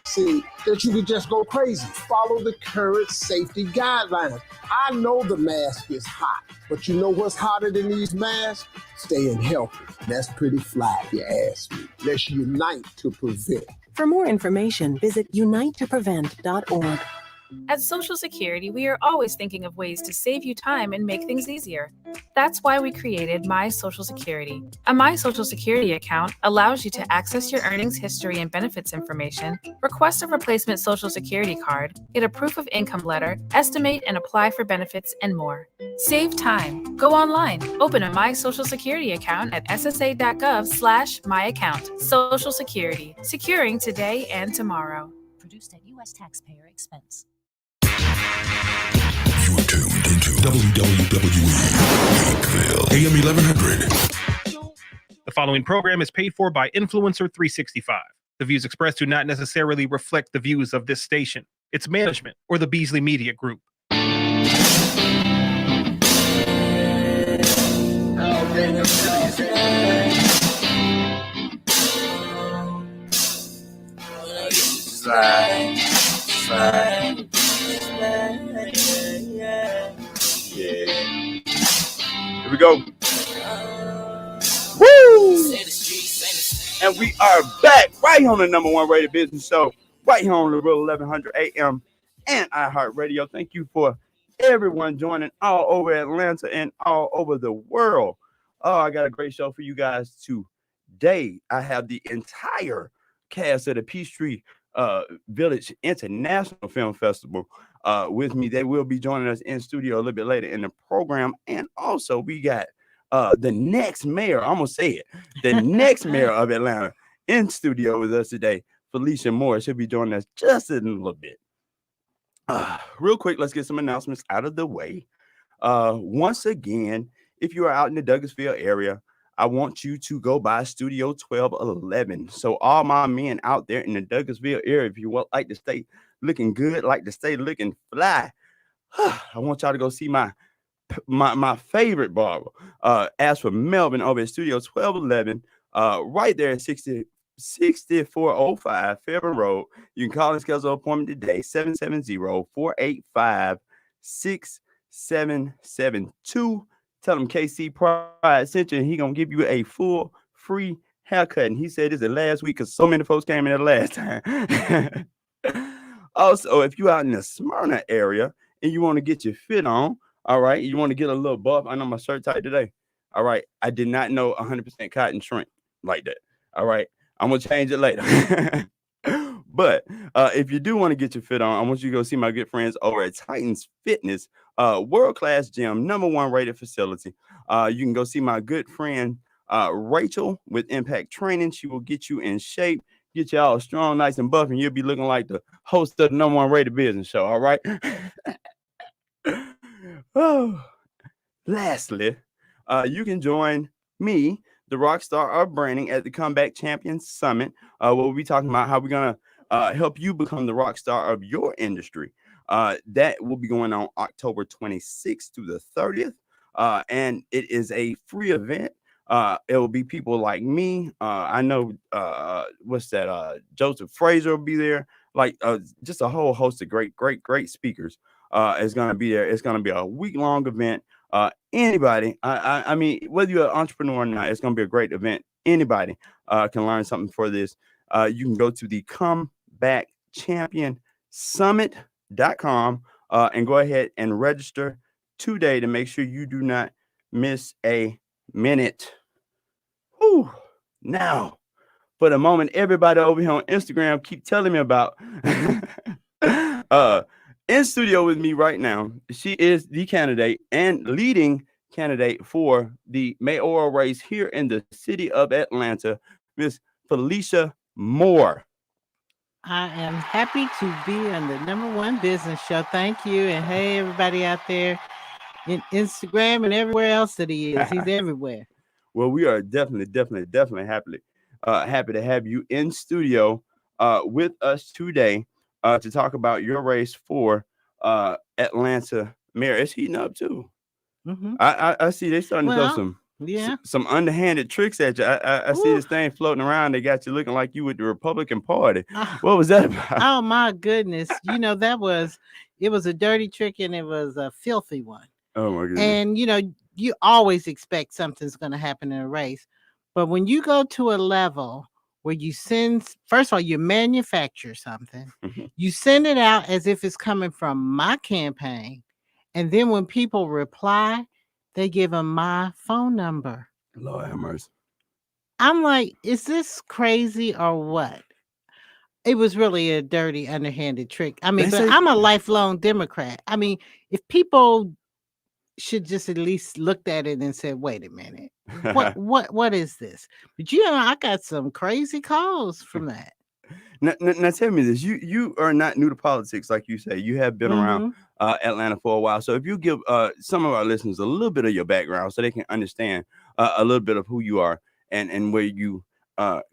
See, that you could just go crazy. Follow the current safety guidelines. I know the mask is hot, but you know what's hotter than these masks? Staying healthy. That's pretty fly if you ask me. Let's unite to prevent. For more information, visit unitetoprevent.org. At Social Security, we are always thinking of ways to save you time and make things easier. That's why we created My Social Security. A My Social Security account allows you to access your earnings history and benefits information, request a replacement Social Security card, get a proof of income letter, estimate and apply for benefits, and more. Save time. Go online. Open a My Social Security account at ssa.gov/myaccount. Social Security. Securing today and tomorrow. Produced at U.S. taxpayer expense. You are tuned into WWE AM 1100. The following program is paid for by Influencer 365. The views expressed do not necessarily reflect the views of this station, its management, or the Beasley Media Group. Slide. Yeah. Here we go. Woo! And we are back right here on the number one rated business show, right here on the Real 1100 AM and iHeartRadio. Thank you for everyone joining all over Atlanta and all over the world. Oh, I got a great show for you guys today. I have the entire cast of the Peachtree Village International Film Festival with me. They will be joining us in studio a little bit later in the program. And also we got the next mayor, I'm gonna say it, the next mayor of Atlanta in studio with us today, Felicia Moore. She'll be joining us just in a little bit. Real quick, let's get some announcements out of the way. Once again, if you are out in the Douglasville area, I want you to go by Studio 1211. So all my men out there in the Douglasville area, if you want like to stay looking good, like to stay looking fly, I want y'all to go see my favorite barber. As for Melvin over at Studio 1211, right there at 6405 Fairburn Road. You can call and schedule an appointment today, 770-485-6772. Tell him KC Pride sent you, and he gonna give you a full free haircut. And he said this is the last week because so many folks came in the last time. Also, if you out in the Smyrna area and you want to get your fit on, all right, you want to get a little buff. I know my shirt tight today. All right, I did not know 100% cotton shrink like that. All right, I'm gonna change it later. But if you do want to get your fit on, I want you to go see my good friends over at Titans Fitness, world-class gym, number one rated facility. You can go see my good friend Rachel with Impact Training. She will get you in shape, get you all strong, nice and buff, and you'll be looking like the host of the number one rated business show. All right. Oh, lastly, you can join me, the rock star of branding, at the Comeback Champions Summit. We'll be talking about how we're gonna help you become the rock star of your industry. That will be going on October 26th to the 30th, and it is a free event. It will be people like me. I know Joseph Fraser will be there. Like just a whole host of great speakers is going to be there. It's going to be a week-long event. Anybody, I mean, whether you're an entrepreneur or not, it's going to be a great event. Anybody can learn something for this. You can go to the comebackchampionsummit.com and go ahead and register today to make sure you do not miss a minute. Whew. Now, for the moment, everybody over here on Instagram keep telling me about in studio with me right now. She is the candidate and leading candidate for the mayoral race here in the city of Atlanta, Miss Felicia Moore. I am happy to be on the number one business show. Thank you. And hey, everybody out there in Instagram and everywhere else that he is. He's everywhere. Well, we are definitely happy to have you in studio with us today to talk about your race for Atlanta mayor. It's heating up too. Mm-hmm. I see they starting to throw Yeah. some underhanded tricks at you. I see Ooh. this thing floating around. They got you looking like you with the Republican Party. Oh, What was that about? oh my goodness. It was a dirty trick and it was a filthy one. Oh my goodness. And you always expect something's going to happen in a race. But when you go to a level where first of all, you manufacture something, you send it out as if it's coming from my campaign. And then when people reply, they give them my phone number. Lord have mercy. I'm like, is this crazy or what? It was really a dirty, underhanded trick. I mean, but I'm a lifelong Democrat. I mean, if people should just at least looked at it and said, wait a minute, what is this? But I got some crazy calls from that. Now tell me this. You are not new to politics, like you say. You have been around Atlanta for a while. So if you give some of our listeners a little bit of your background so they can understand a little bit of who you are and where you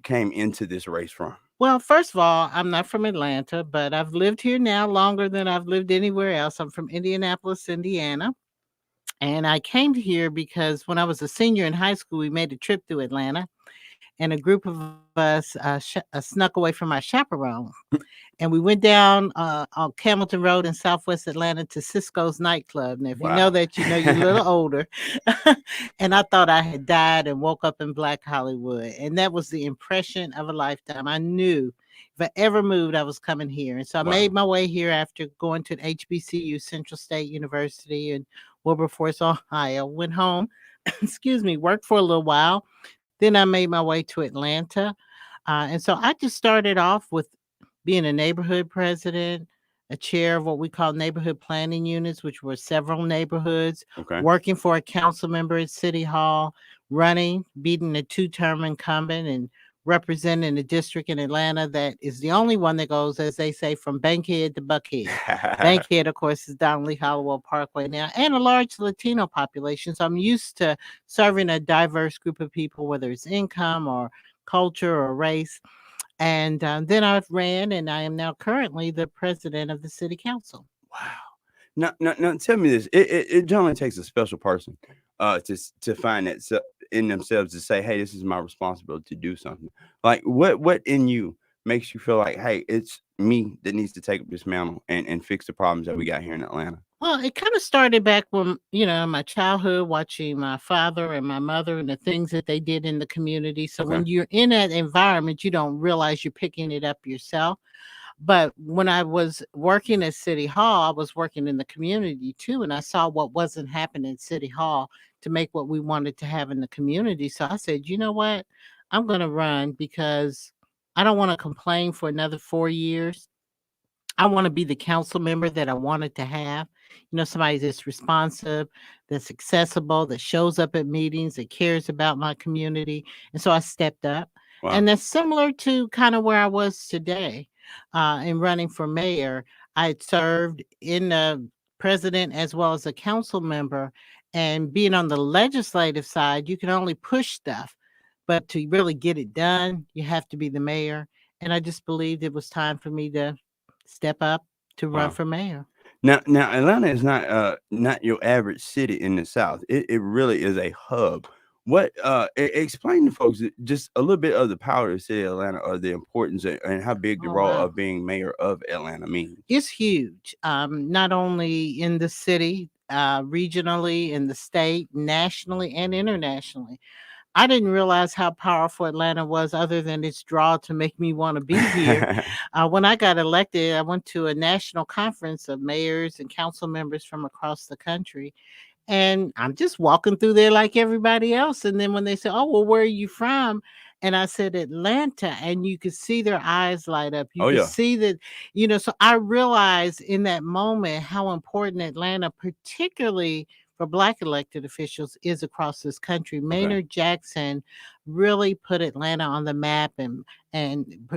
came into this race from. Well, first of all, I'm not from Atlanta, but I've lived here now longer than I've lived anywhere else. I'm from Indianapolis, Indiana. And I came here because when I was a senior in high school, we made a trip through Atlanta. And a group of us snuck away from our chaperone. And we went down on Camilton Road in Southwest Atlanta to Cisco's nightclub. Now, if you know that, you're a little older. And I thought I had died and woke up in Black Hollywood. And that was the impression of a lifetime. I knew if I ever moved, I was coming here. And so I made my way here after going to HBCU, Central State University in Wilberforce, Ohio. Went home, worked for a little while. Then I made my way to Atlanta. And so I just started off with being a neighborhood president, a chair of what we call neighborhood planning units, which were several neighborhoods, working for a council member at City Hall, beating a 2-term incumbent and representing a district in Atlanta that is the only one that goes, as they say, from Bankhead to Buckhead. Bankhead, of course, is down Lee Hollowell Parkway now, and a large Latino population. So I'm used to serving a diverse group of people, whether it's income or culture or race. And then I ran, and I am now currently the president of the city council. Wow. Now tell me this. It generally takes a special person to find that in themselves to say, hey, this is my responsibility to do something. Like what in you makes you feel like, hey, it's me that needs to take up this mantle and fix the problems that we got here in Atlanta? Well, it kind of started back when, my childhood, watching my father and my mother and the things that they did in the community. So when you're in that environment, you don't realize you're picking it up yourself. But when I was working at City Hall, I was working in the community too. And I saw what wasn't happening at City Hall to make what we wanted to have in the community. So I said, you know what? I'm going to run because I don't want to complain for another 4 years. I want to be the council member that I wanted to have. Somebody that's responsive, that's accessible, that shows up at meetings, that cares about my community. And so I stepped up. Wow. And that's similar to kind of where I was today in running for mayor. I had served in the president as well as a council member. And being on the legislative side, you can only push stuff. But to really get it done, you have to be the mayor. And I just believed it was time for me to step up to run for mayor. Now Atlanta is not your average city in the South. It really is a hub. What explain to folks just a little bit of the power of the city of Atlanta, or the importance and how big the role of being mayor of Atlanta means. It's huge. Not only in the city, regionally, in the state, nationally, and internationally. I didn't realize how powerful Atlanta was, other than its draw to make me want to be here. When I got elected, I went to a national conference of mayors and council members from across the country. And I'm just walking through there like everybody else. And then when they say, oh, well, where are you from? And I said, Atlanta. And you could see their eyes light up. You could see that, so I realized in that moment how important Atlanta, particularly for Black elected officials, is across this country. Maynard Jackson really put Atlanta on the map, and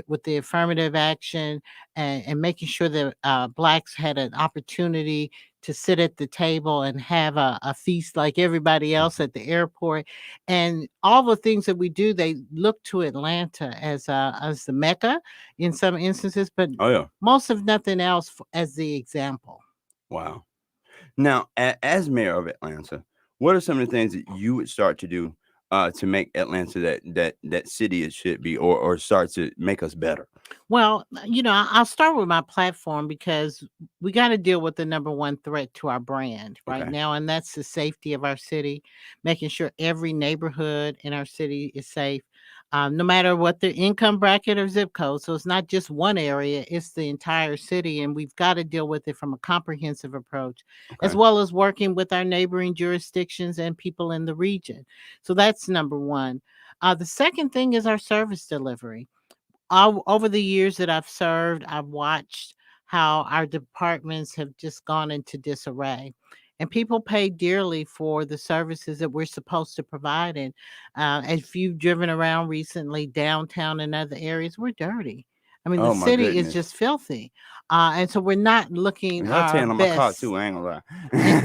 with the affirmative action and making sure that Blacks had an opportunity to sit at the table and have a feast like everybody else at the airport. And all the things that we do, they look to Atlanta as the Mecca in some instances, but most of nothing else as the example. Wow. Now, as mayor of Atlanta, what are some of the things that you would start to do to make Atlanta that city it should be, or start to make us better? Well, I'll start with my platform because we got to deal with the number one threat to our brand right Okay. now, and that's the safety of our city, making sure every neighborhood in our city is safe, no matter what their income bracket or zip code. So it's not just one area, it's the entire city, and we've got to deal with it from a comprehensive approach, as Okay. well as working with our neighboring jurisdictions and people in the region. So that's number one. The second thing is our service delivery. Over the years that I've served, I've watched how our departments have just gone into disarray. And people pay dearly for the services that we're supposed to provide. And if you've driven around recently downtown and other areas, we're dirty. I mean, the Oh my city is goodness. just filthy. And so we're not looking Y'all our tearing on my car best. too. I ain't gonna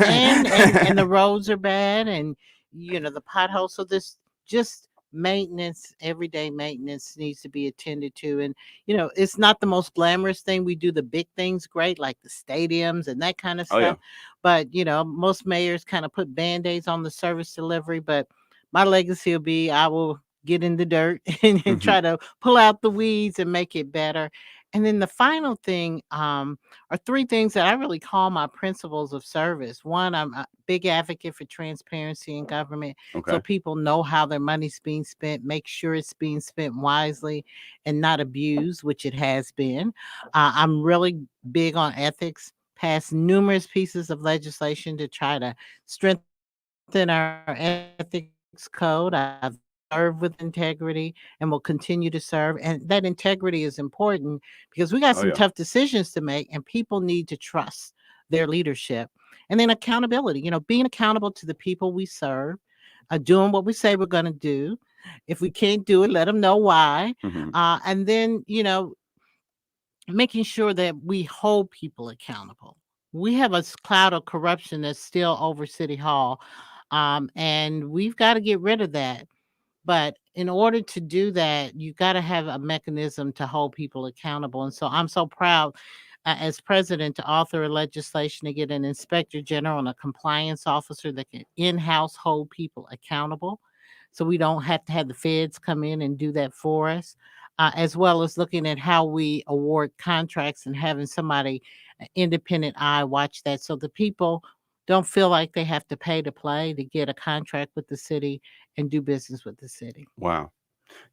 And the lie. roads are bad, and the potholes. So there's just maintenance, everyday maintenance needs to be attended to. And it's not the most glamorous thing. We do the big things great, like the stadiums and that kind of Oh yeah. stuff. But most mayors kind of put band-aids on the service delivery. But my legacy will be, I will get in the dirt and Hmm. try to pull out the weeds and make it better. And then the final thing are three things that I really call my principles of service. One, I'm a big advocate for transparency in government, so Okay. people know how their money's being spent, make sure it's being spent wisely and not abused, which it has been. I'm really big on ethics, passed numerous pieces of legislation to try to strengthen our ethics code. I've served with integrity and will continue to serve. And that integrity is important because we got Oh some yeah. tough decisions to make, and people need to trust their leadership. And then accountability, being accountable to the people we serve, doing what we say we're going to do. If we can't do it, let them know why. Hmm. And then, making sure that we hold people accountable. We have a cloud of corruption that's still over City Hall, and we've got to get rid of that. But in order to do that, you got to have a mechanism to hold people accountable. And so I'm so proud as president to author a legislation to get an inspector general and a compliance officer that can in-house hold people accountable. So we don't have to have the feds come in and do that for us, as well as looking at how we award contracts and having somebody, independent eye, watch that so the people don't feel like they have to pay to play to get a contract with the city and do business with the city. Wow.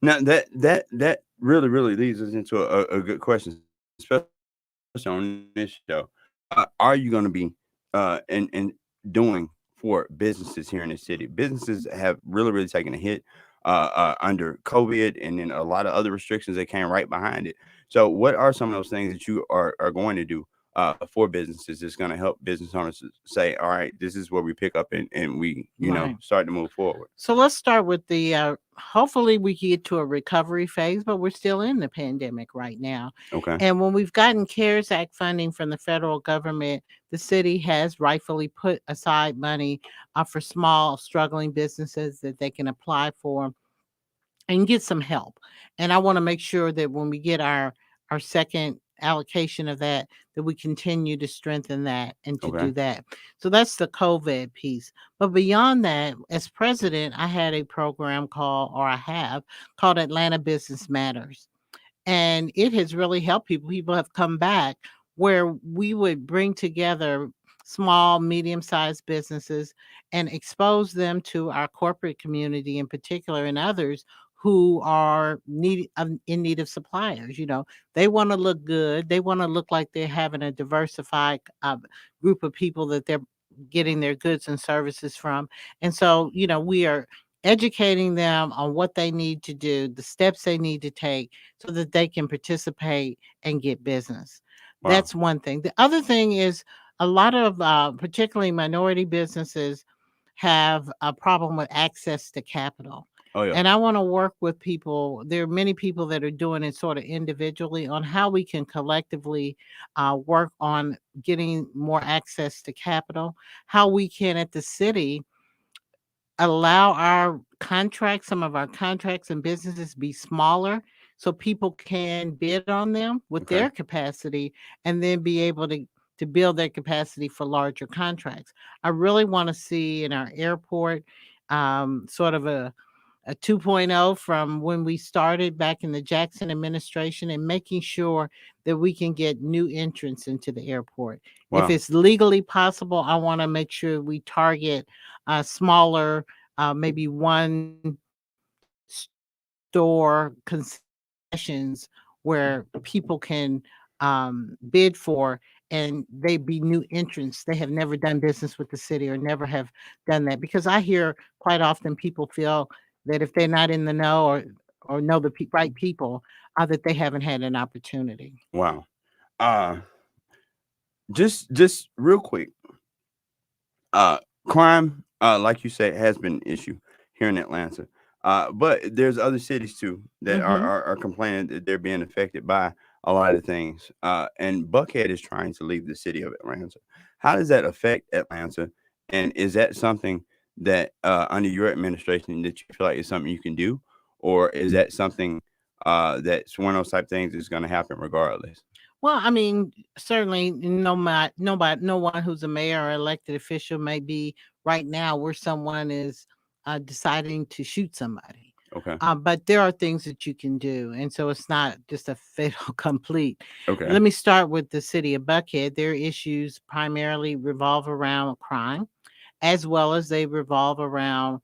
Now that really leads us into a good question, especially on this show. Are you going to be and doing for businesses here in the city? Businesses have really taken a hit under COVID, and then a lot of other restrictions that came right behind it. So, what are some of those things that you are going to do for businesses that's going to help business owners to say, all right, this is where we pick up and we Right. start to move forward? So let's start with the hopefully we get to a recovery phase, but we're still in the pandemic right now. Okay. And when we've gotten CARES Act funding from the federal government, the city has rightfully put aside money for small struggling businesses that they can apply for and get some help. And I want to make sure that when we get our second allocation of that we continue to strengthen that and to Okay. do that. So that's the COVID piece. But beyond that, as president, I had a program I have called Atlanta Business Matters, and it has really helped people. People have come back where we would bring together small, medium-sized businesses and expose them to our corporate community in particular and others who are in need of suppliers. They want to look good. They want to look like they're having a diversified group of people that they're getting their goods and services from. And so, we are educating them on what they need to do, the steps they need to take so that they can participate and get business. Wow. That's one thing. The other thing is a lot of particularly minority businesses have a problem with access to capital. Oh yeah. And I want to work with people. There are many people that are doing it sort of individually on how we can collectively work on getting more access to capital, how we can at the city allow some of our contracts and businesses be smaller so people can bid on them with Okay. their capacity and then be able to build their capacity for larger contracts. I really want to see in our airport sort of a 2.0 from when we started back in the Jackson administration, and making sure that we can get new entrants into the airport. If Wow. it's legally possible, I want to make sure we target smaller, maybe one store concessions where people can bid for, and they be new entrants. They have never done business with the city or never have done that, because I hear quite often people feel that if they're not in the know or know the right people, that they haven't had an opportunity. Wow. Uh, just real quick. Uh, Crime, like you said, has been an issue here in Atlanta. But there's other cities too that Hmm. are complaining that they're being affected by a lot of things. And Buckhead is trying to leave the city of Atlanta. How does that affect Atlanta? And is that something that under your administration that you feel like is something you can do, or is that something that's one of those type things that's going to happen regardless? Well, I mean, certainly no one who's a mayor or elected official may be right now where someone is deciding to shoot somebody. Okay. But there are things that you can do. And so it's not just a fatal complete. Okay. Let me start with the city of Buckhead. Their issues primarily revolve around crime, as well as they revolve around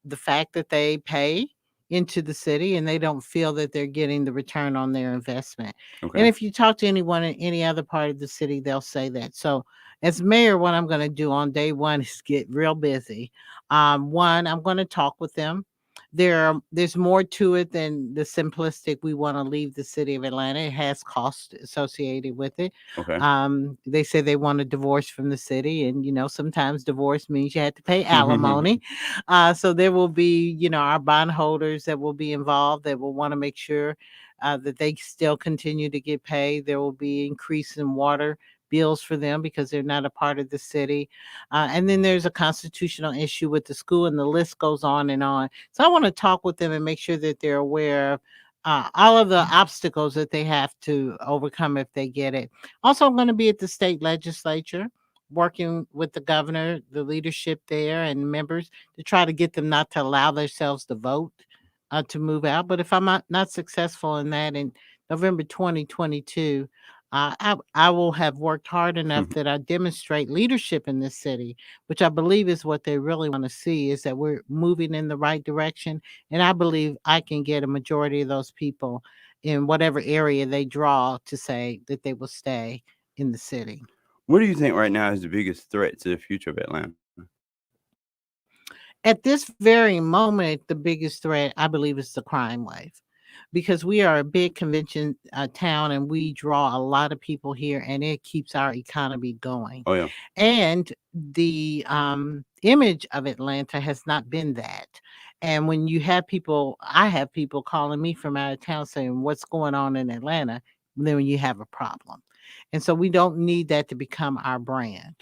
the fact that they pay into the city and they don't feel that they're getting the return on their investment. And Okay. if you talk to anyone in any other part of the city, they'll say that. So, as mayor, what I'm going to do on day one is get real busy. One, I'm going to talk with them. There's more to it than the simplistic. We want to leave the city of Atlanta. It has cost associated with it. Okay. They say they want a divorce from the city, and sometimes divorce means you have to pay alimony. So there will be, our bondholders that will be involved that will want to make sure that they still continue to get paid. There will be increase in water bills for them because they're not a part of the city. And then there's a constitutional issue with the school, and the list goes on and on. So I want to talk with them and make sure that they're aware of all of the obstacles that they have to overcome if they get it. Also, I'm going to be at the state legislature working with the governor, the leadership there, and members to try to get them not to allow themselves to vote to move out. But if I'm not successful in that in November 2022, I will have worked hard enough that I demonstrate leadership in this city, which I believe is what they really want to see, is that we're moving in the right direction. And I believe I can get a majority of those people in whatever area they draw to say that they will stay in the city. What do you think right now is the biggest threat to the future of Atlanta? At this very moment, the biggest threat, I believe, is the crime wave, because we are a big convention town and we draw a lot of people here, and it keeps our economy going. Oh yeah. And the image of Atlanta has not been that. And when you have people, I have people calling me from out of town saying, "What's going on in Atlanta?" Then you have a problem. And so we don't need that to become our brand.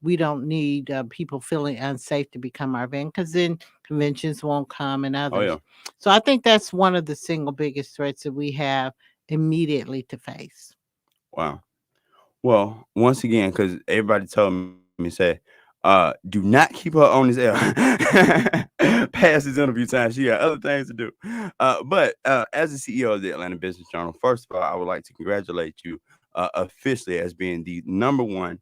We don't need people feeling unsafe to become our brand, because then conventions won't come and Oh others. yeah. So I think that's one of the single biggest threats that we have immediately to face. Wow. Well, once again, because everybody told me, say, do not keep her on this air past this interview time. She got other things to do. But as the CEO of the Atlanta Business Journal, first of all, I would like to congratulate you officially as being the number one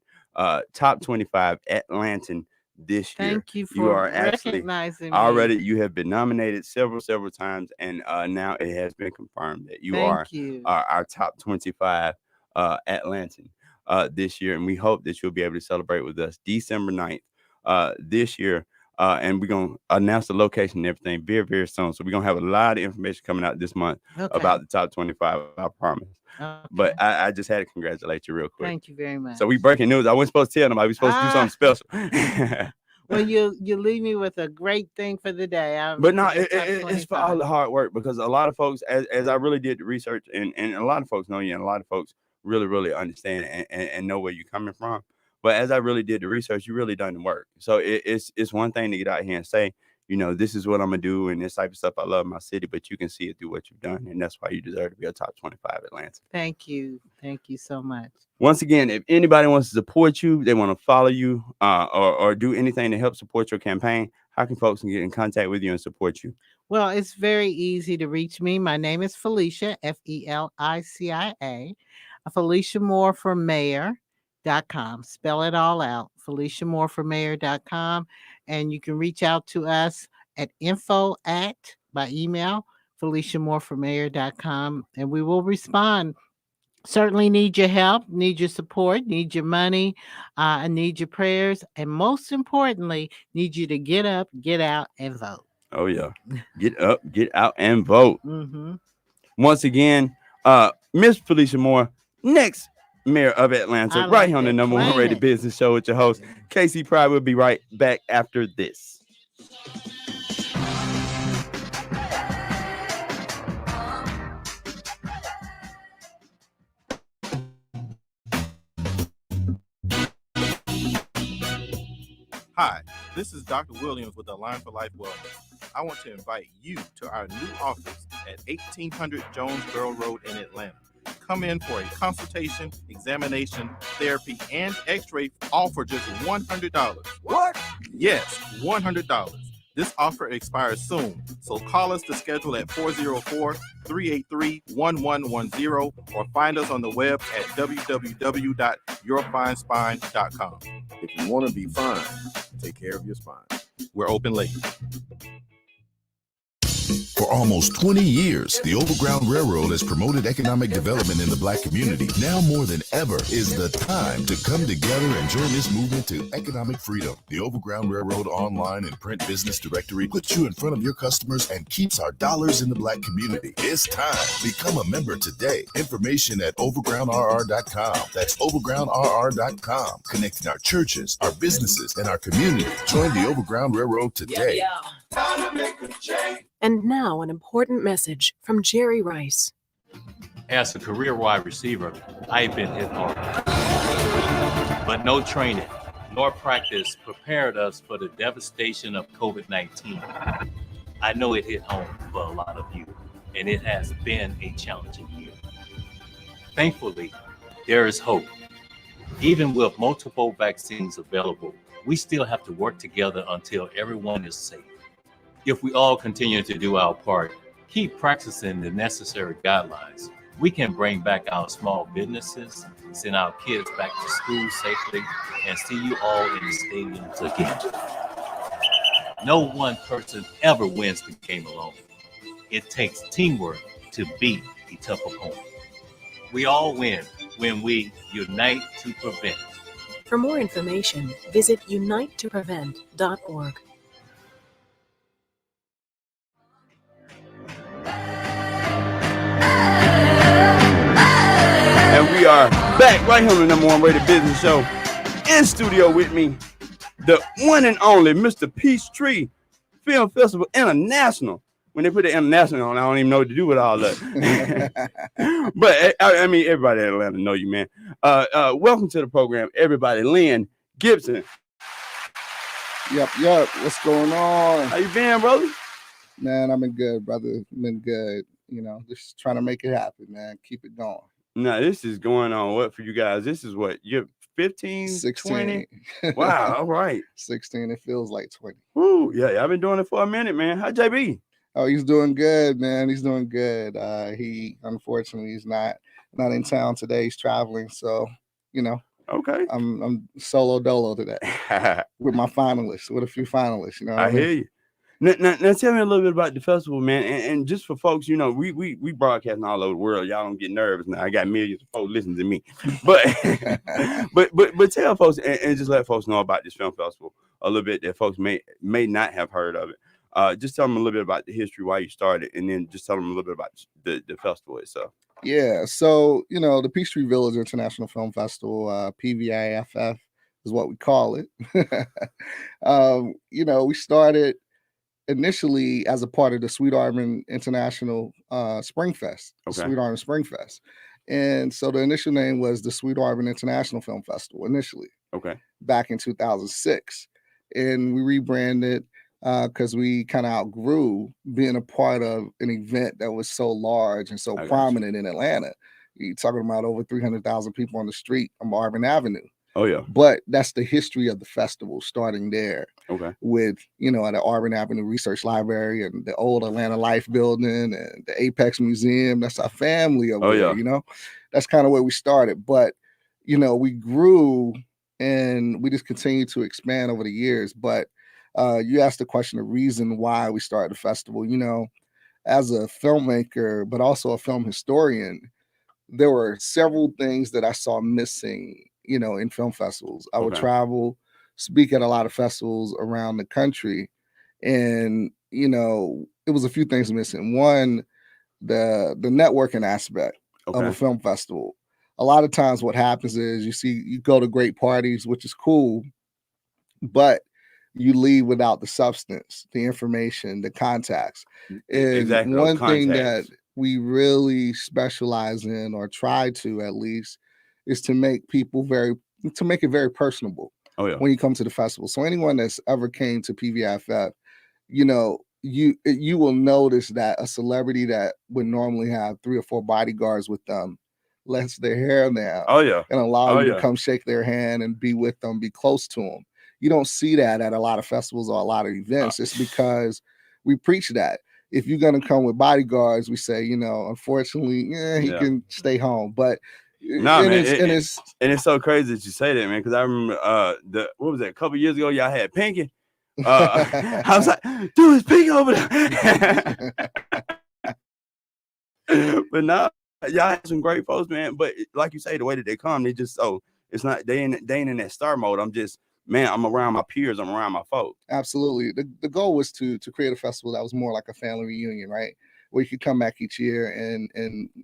top 25 Atlantan this year. Thank you You for are actually recognizing me. already, you have been nominated several times, and now it has been confirmed that you are Thank you. our top 25 Atlantan this year, and we hope that you'll be able to celebrate with us December 9th this year. And we're going to announce the location and everything very, very soon. So we're going to have a lot of information coming out this month about the top 25, I promise. Okay. But I just had to congratulate you real quick. Thank you very much. So we breaking news. I wasn't supposed to tell nobody. We supposed to do something special. Well, you leave me with a great thing for the day. But no, it's for all the hard work, because a lot of folks, as I really did the research, and a lot of folks know you, and a lot of folks really understand and know where you're coming from. But as I really did the research, you really done the work. So it's one thing to get out here and say, this is what I'm going to do and this type of stuff. I love my city, but you can see it through what you've done. And that's why you deserve to be a top 25 Atlanta. Thank you. Thank you so much. Once again, if anybody wants to support you, they want to follow you or do anything to help support your campaign, how can folks get in contact with you and support you? Well, it's very easy to reach me. My name is Felicia, Felicia. Felicia Moore for mayor.com. Spell it all out. Felicia Moore for mayor.com. And you can reach out to us at by email, Felicia Moore for mayor.com. And we will respond. Certainly need your help, need your support, need your money, and need your prayers. And most importantly, need you to get up, get out, and vote. Oh, yeah. Get up, get out, and vote. Mm-hmm. Once again, Miss Felicia Moore, next mayor of Atlanta, right here on the number one rated business show with your host, Casey Pride. We'll be right back after this. Hi, this is Dr. Williams with Align for Life Wellness. I want to invite you to our new office at 1800 Jonesboro Road in Atlanta. Come in for a consultation, examination, therapy, and x-ray, all for just $100. What? Yes, $100. This offer expires soon, so call us to schedule at 404-383-1110 or find us on the web at www.yourfinespine.com. If you want to be fine, take care of your spine. We're open late. For almost 20 years, the Overground Railroad has promoted economic development in the Black community. Now more than ever is the time to come together and join this movement to economic freedom. The Overground Railroad online and print business directory puts you in front of your customers and keeps our dollars in the Black community. It's time. Become a member today. Information at overgroundrr.com. That's overgroundrr.com. Connecting our churches, our businesses, and our community. Join the Overground Railroad today. Time to make a change. And now an important message from Jerry Rice. As a career wide receiver, I've been hit hard. But no training nor practice prepared us for the devastation of COVID-19. I know it hit home for a lot of you, and it has been a challenging year. Thankfully, there is hope. Even with multiple vaccines available, we still have to work together until everyone is safe. If we all continue to do our part, keep practicing the necessary guidelines, we can bring back our small businesses, send our kids back to school safely, and see you all in the stadiums again. No one person ever wins the game alone. It takes teamwork to beat a tough opponent. We all win when we unite to prevent. For more information, visit unitetoprevent.org. And we are back right here on the number one rated business show. In studio with me, the one and only Mr. Peachtree Film Festival International. When they put the international on, I don't even know what to do with all that. But I mean, everybody in Atlanta know you, man. Welcome to the program, everybody. Len Gibson. Yep. What's going on? How you been, brother? Man, I've been good, brother. Been good. Just trying to make it happen, man. Keep it going. No, this is going on. What for you guys? This is what you're 15, 16. 20? Wow. All right. 16. It feels like 20. Woo. Yeah, I've been doing it for a minute, man. How JB? Oh, he's doing good, man. He's doing good. He unfortunately is not in town today. He's traveling, so Okay. I'm solo dolo today with my finalists, with a few finalists. I hear you. Now, tell me a little bit about the festival, man. And just for folks, we broadcasting all over the world. Y'all don't get nervous now. I got millions of folks listening to me. But but tell folks and just let folks know about this film festival a little bit that folks may not have heard of it. Just tell them a little bit about the history, why you started, and then just tell them a little bit about the festival itself. Yeah. So, the Peachtree Village International Film Festival, PVIFF is what we call it. We started initially as a part of the Sweet Arbor International Spring Fest, Sweet Arbor Spring Fest. And so the initial name was the Sweet Arbor International Film Festival initially. Okay. Back in 2006. And we rebranded. because we kind of outgrew being a part of an event that was so large and so I got you. prominent in Atlanta. You're talking about over 300,000 people on the street on Marvin Avenue. Oh yeah. But that's the history of the festival, starting there Okay. with, at the Auburn Avenue Research Library and the old Atlanta Life building and the Apex Museum. That's our family over there, That's kind of where we started. But, we grew and we just continued to expand over the years. But you asked the question, the reason why we started the festival, as a filmmaker, but also a film historian, there were several things that I saw missing, in film festivals. I would travel, speak at a lot of festivals around the country, and it was a few things missing. One, the networking aspect of a film festival. A lot of times what happens is you go to great parties, which is cool, but you leave without the substance, the information, the contacts. And one thing that we really specialize in, or try to at least, is to make it very personable when you come to the festival. So anyone that's ever came to PVIFF, you will notice that a celebrity that would normally have 3 or 4 bodyguards with them lets their hair down and allow you to come shake their hand and be with them, be close to them. You don't see that at a lot of festivals or a lot of events. It's because we preach that. If you're going to come with bodyguards, we say, unfortunately, he can stay home. But it's so crazy that you say that, man, because I remember what was that, a couple years ago, y'all had Pinky. I was like, dude, it's Pinky over there. But now y'all have some great folks, man. But like you say, the way that they come, they just it's not they ain't in that star mode. I'm around my peers. I'm around my folks. Absolutely. The goal was to create a festival that was more like a family reunion, right? Where you could come back each year and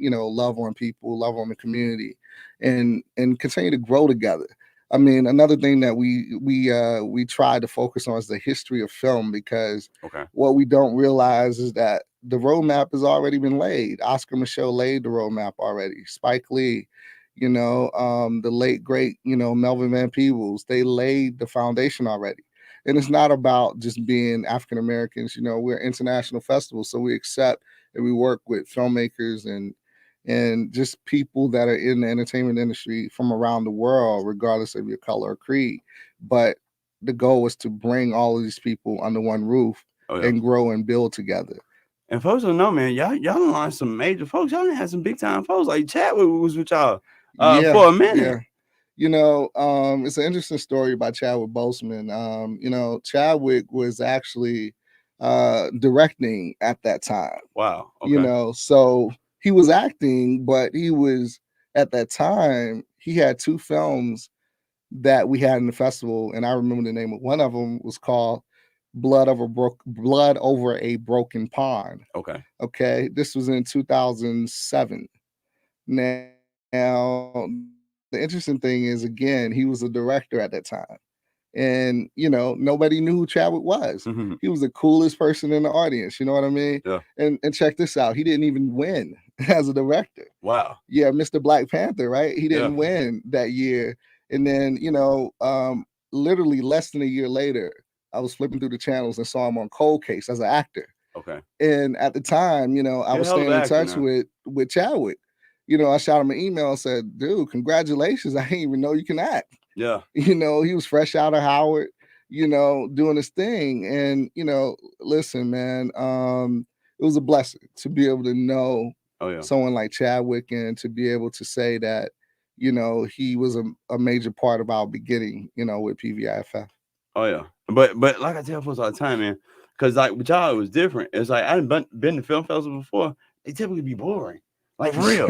love on people, love on the community, and continue to grow together. I mean, another thing that we try to focus on is the history of film, because what we don't realize is that the roadmap has already been laid. Oscar Micheaux laid the roadmap already. Spike Lee, the late great, Melvin Van Peebles, they laid the foundation already. And it's not about just being African Americans. We're an international festival, so we accept and we work with filmmakers and just people that are in the entertainment industry from around the world, regardless of your color or creed. But the goal was to bring all of these people under one roof and grow and build together. And folks don't know, man, y'all launched some major folks. Y'all done had some big time folks. Like Chadwick was with y'all for a minute. It's an interesting story about Chadwick Boseman. Chadwick was actually directing at that time. Wow. Okay. So he was acting, but he was, at that time, he had 2 films that we had in the festival, and I remember the name of one of them was called Blood Over a Broken Pond. Okay. This was in 2007. Now, the interesting thing is, again, he was a director at that time. And, nobody knew who Chadwick was. Mm-hmm. He was the coolest person in the audience. You know what I mean? Yeah. And check this out. He didn't even win as a director. Wow. Yeah, Mr. Black Panther, right? He didn't win that year. And then, literally less than a year later, I was flipping through the channels and saw him on Cold Case as an actor. Okay. And at the time, I was staying in touch with Chadwick. I shot him an email and said, dude, congratulations. I didn't even know you can act. Yeah. He was fresh out of Howard, doing his thing. And, listen, man, it was a blessing to be able to know someone like Chadwick and to be able to say that, he was a major part of our beginning, with PVIFF. Oh, yeah. But like I tell folks all the time, man, because like with y'all, it was different. It's like, I hadn't been to film festival before. They typically be boring. Like for real.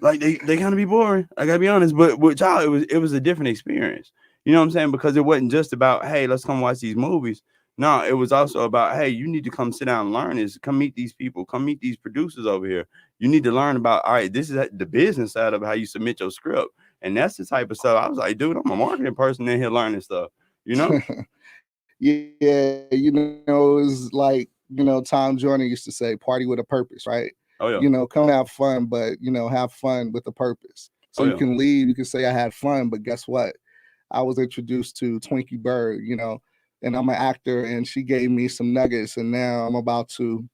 Like they kind of be boring. I gotta be honest. But with y'all, it was a different experience. You know what I'm saying? Because it wasn't just about, hey, let's come watch these movies. No, it was also about, hey, you need to come sit down and learn this. Come meet these people. Come meet these producers over here. You need to learn about, all right, this is the business side of how you submit your script. And that's the type of stuff. I was like, dude, I'm a marketing person in here learning stuff. Yeah, it was like, Tom Joyner used to say, party with a purpose, right? Oh, yeah. Come have fun, but, have fun with a purpose. So you can leave, you can say I had fun, but guess what? I was introduced to Twinkie Bird, and I'm an actor, and she gave me some nuggets, and now I'm about to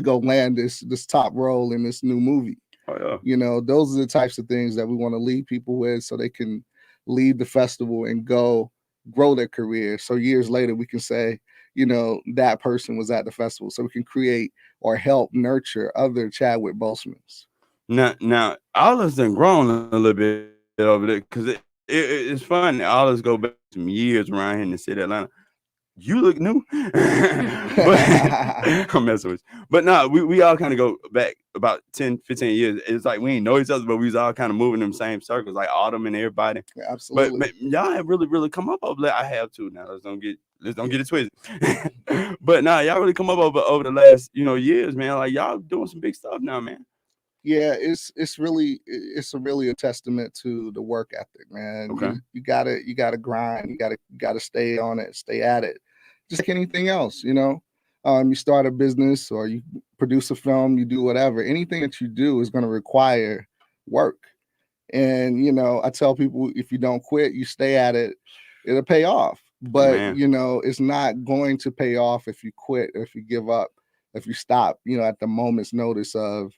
go land this top role in this new movie. Oh, yeah. You know, those are the types of things that we want to leave people with, so they can leave the festival and go grow their career. So years later, we can say, you know, that person was at the festival, so we can create or help nurture other Chadwick Bosemans. Now, all of us done grown a little bit over there, because it's funny. All of us go back some years around here in the city of Atlanta. You look new. But, I'm messing with you. But no, we all kind of go back about 10, 15 years. It's like we ain't know each other, but we was all kind of moving in the same circles, like Autumn and everybody. Yeah, absolutely. But y'all have really come up over there. I have too. Now let's don't get it twisted. But nah, y'all really come up over the last, you know, years, man. Like y'all doing some big stuff now, man. Yeah, it's really a testament to the work ethic, man. Okay. You gotta grind, you gotta stay on it, stay at it. Just like anything else, you know. You start a business or you produce a film, you do whatever. Anything that you do is gonna require work. And you know, I tell people, if you don't quit, you stay at it, it'll pay off. But you know, it's not going to pay off if you quit, or if you give up, if you stop, you know, at the moment's notice of,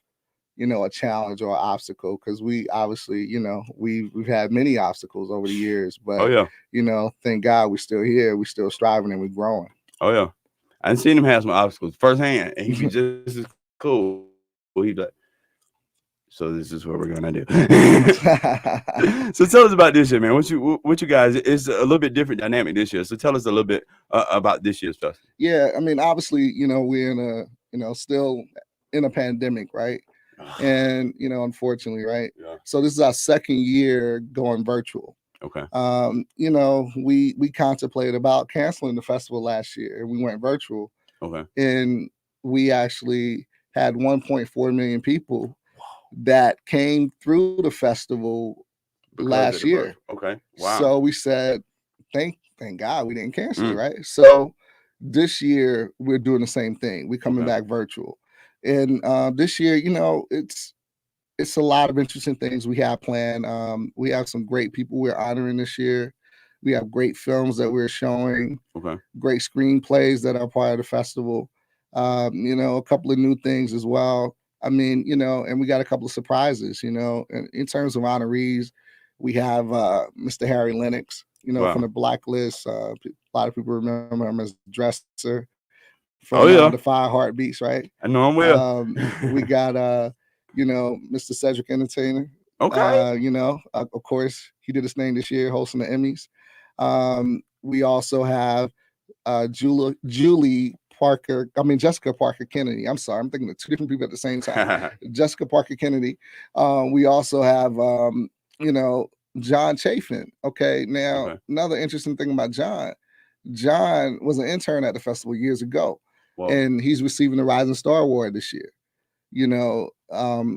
you know, a challenge or an obstacle. Because we obviously, you know, we've had many obstacles over the years, but you know, thank God we're still here, we're still striving, and we're growing. Oh yeah, I seen him have some obstacles firsthand, and he be just as cool. He's like, so this is what we're gonna do. So tell us about this year, man. What you guys? It's a little bit different dynamic this year. So tell us a little bit about this year's festival. Yeah, I mean, obviously, you know, we're in a, you know, still in a pandemic, right? And you know, unfortunately, right? Yeah. So this is our second year going virtual. Okay. You know, we contemplated about canceling the festival last year, and we went virtual. Okay. And we actually had 1.4 million people that came through the festival last year. Okay. Wow. So we said, thank God we didn't cancel it, right? So this year we're doing the same thing. We're coming back virtual. And this year, you know, it's a lot of interesting things we have planned. We have some great people we're honoring this year. We have great films that we're showing. Okay. Great screenplays that are part of the festival. You know, a couple of new things as well. I mean, you know, and we got a couple of surprises, you know. And in terms of honorees, we have Mr. Harry Lennox, you know, from the Blacklist. A lot of people remember him as Dresser from the Five Heartbeats, right? I know him well. We got you know, Mr. Cedric Entertainer. Okay. You know, of course, he did his thing this year, hosting the Emmys. We also have Jessica Parker Kennedy. I'm sorry, I'm thinking of two different people at the same time. Jessica Parker Kennedy. We also have, you know, John Chafin. Okay, now another interesting thing about John was an intern at the festival years ago. Whoa. And he's receiving the Rising Star Award this year. You know,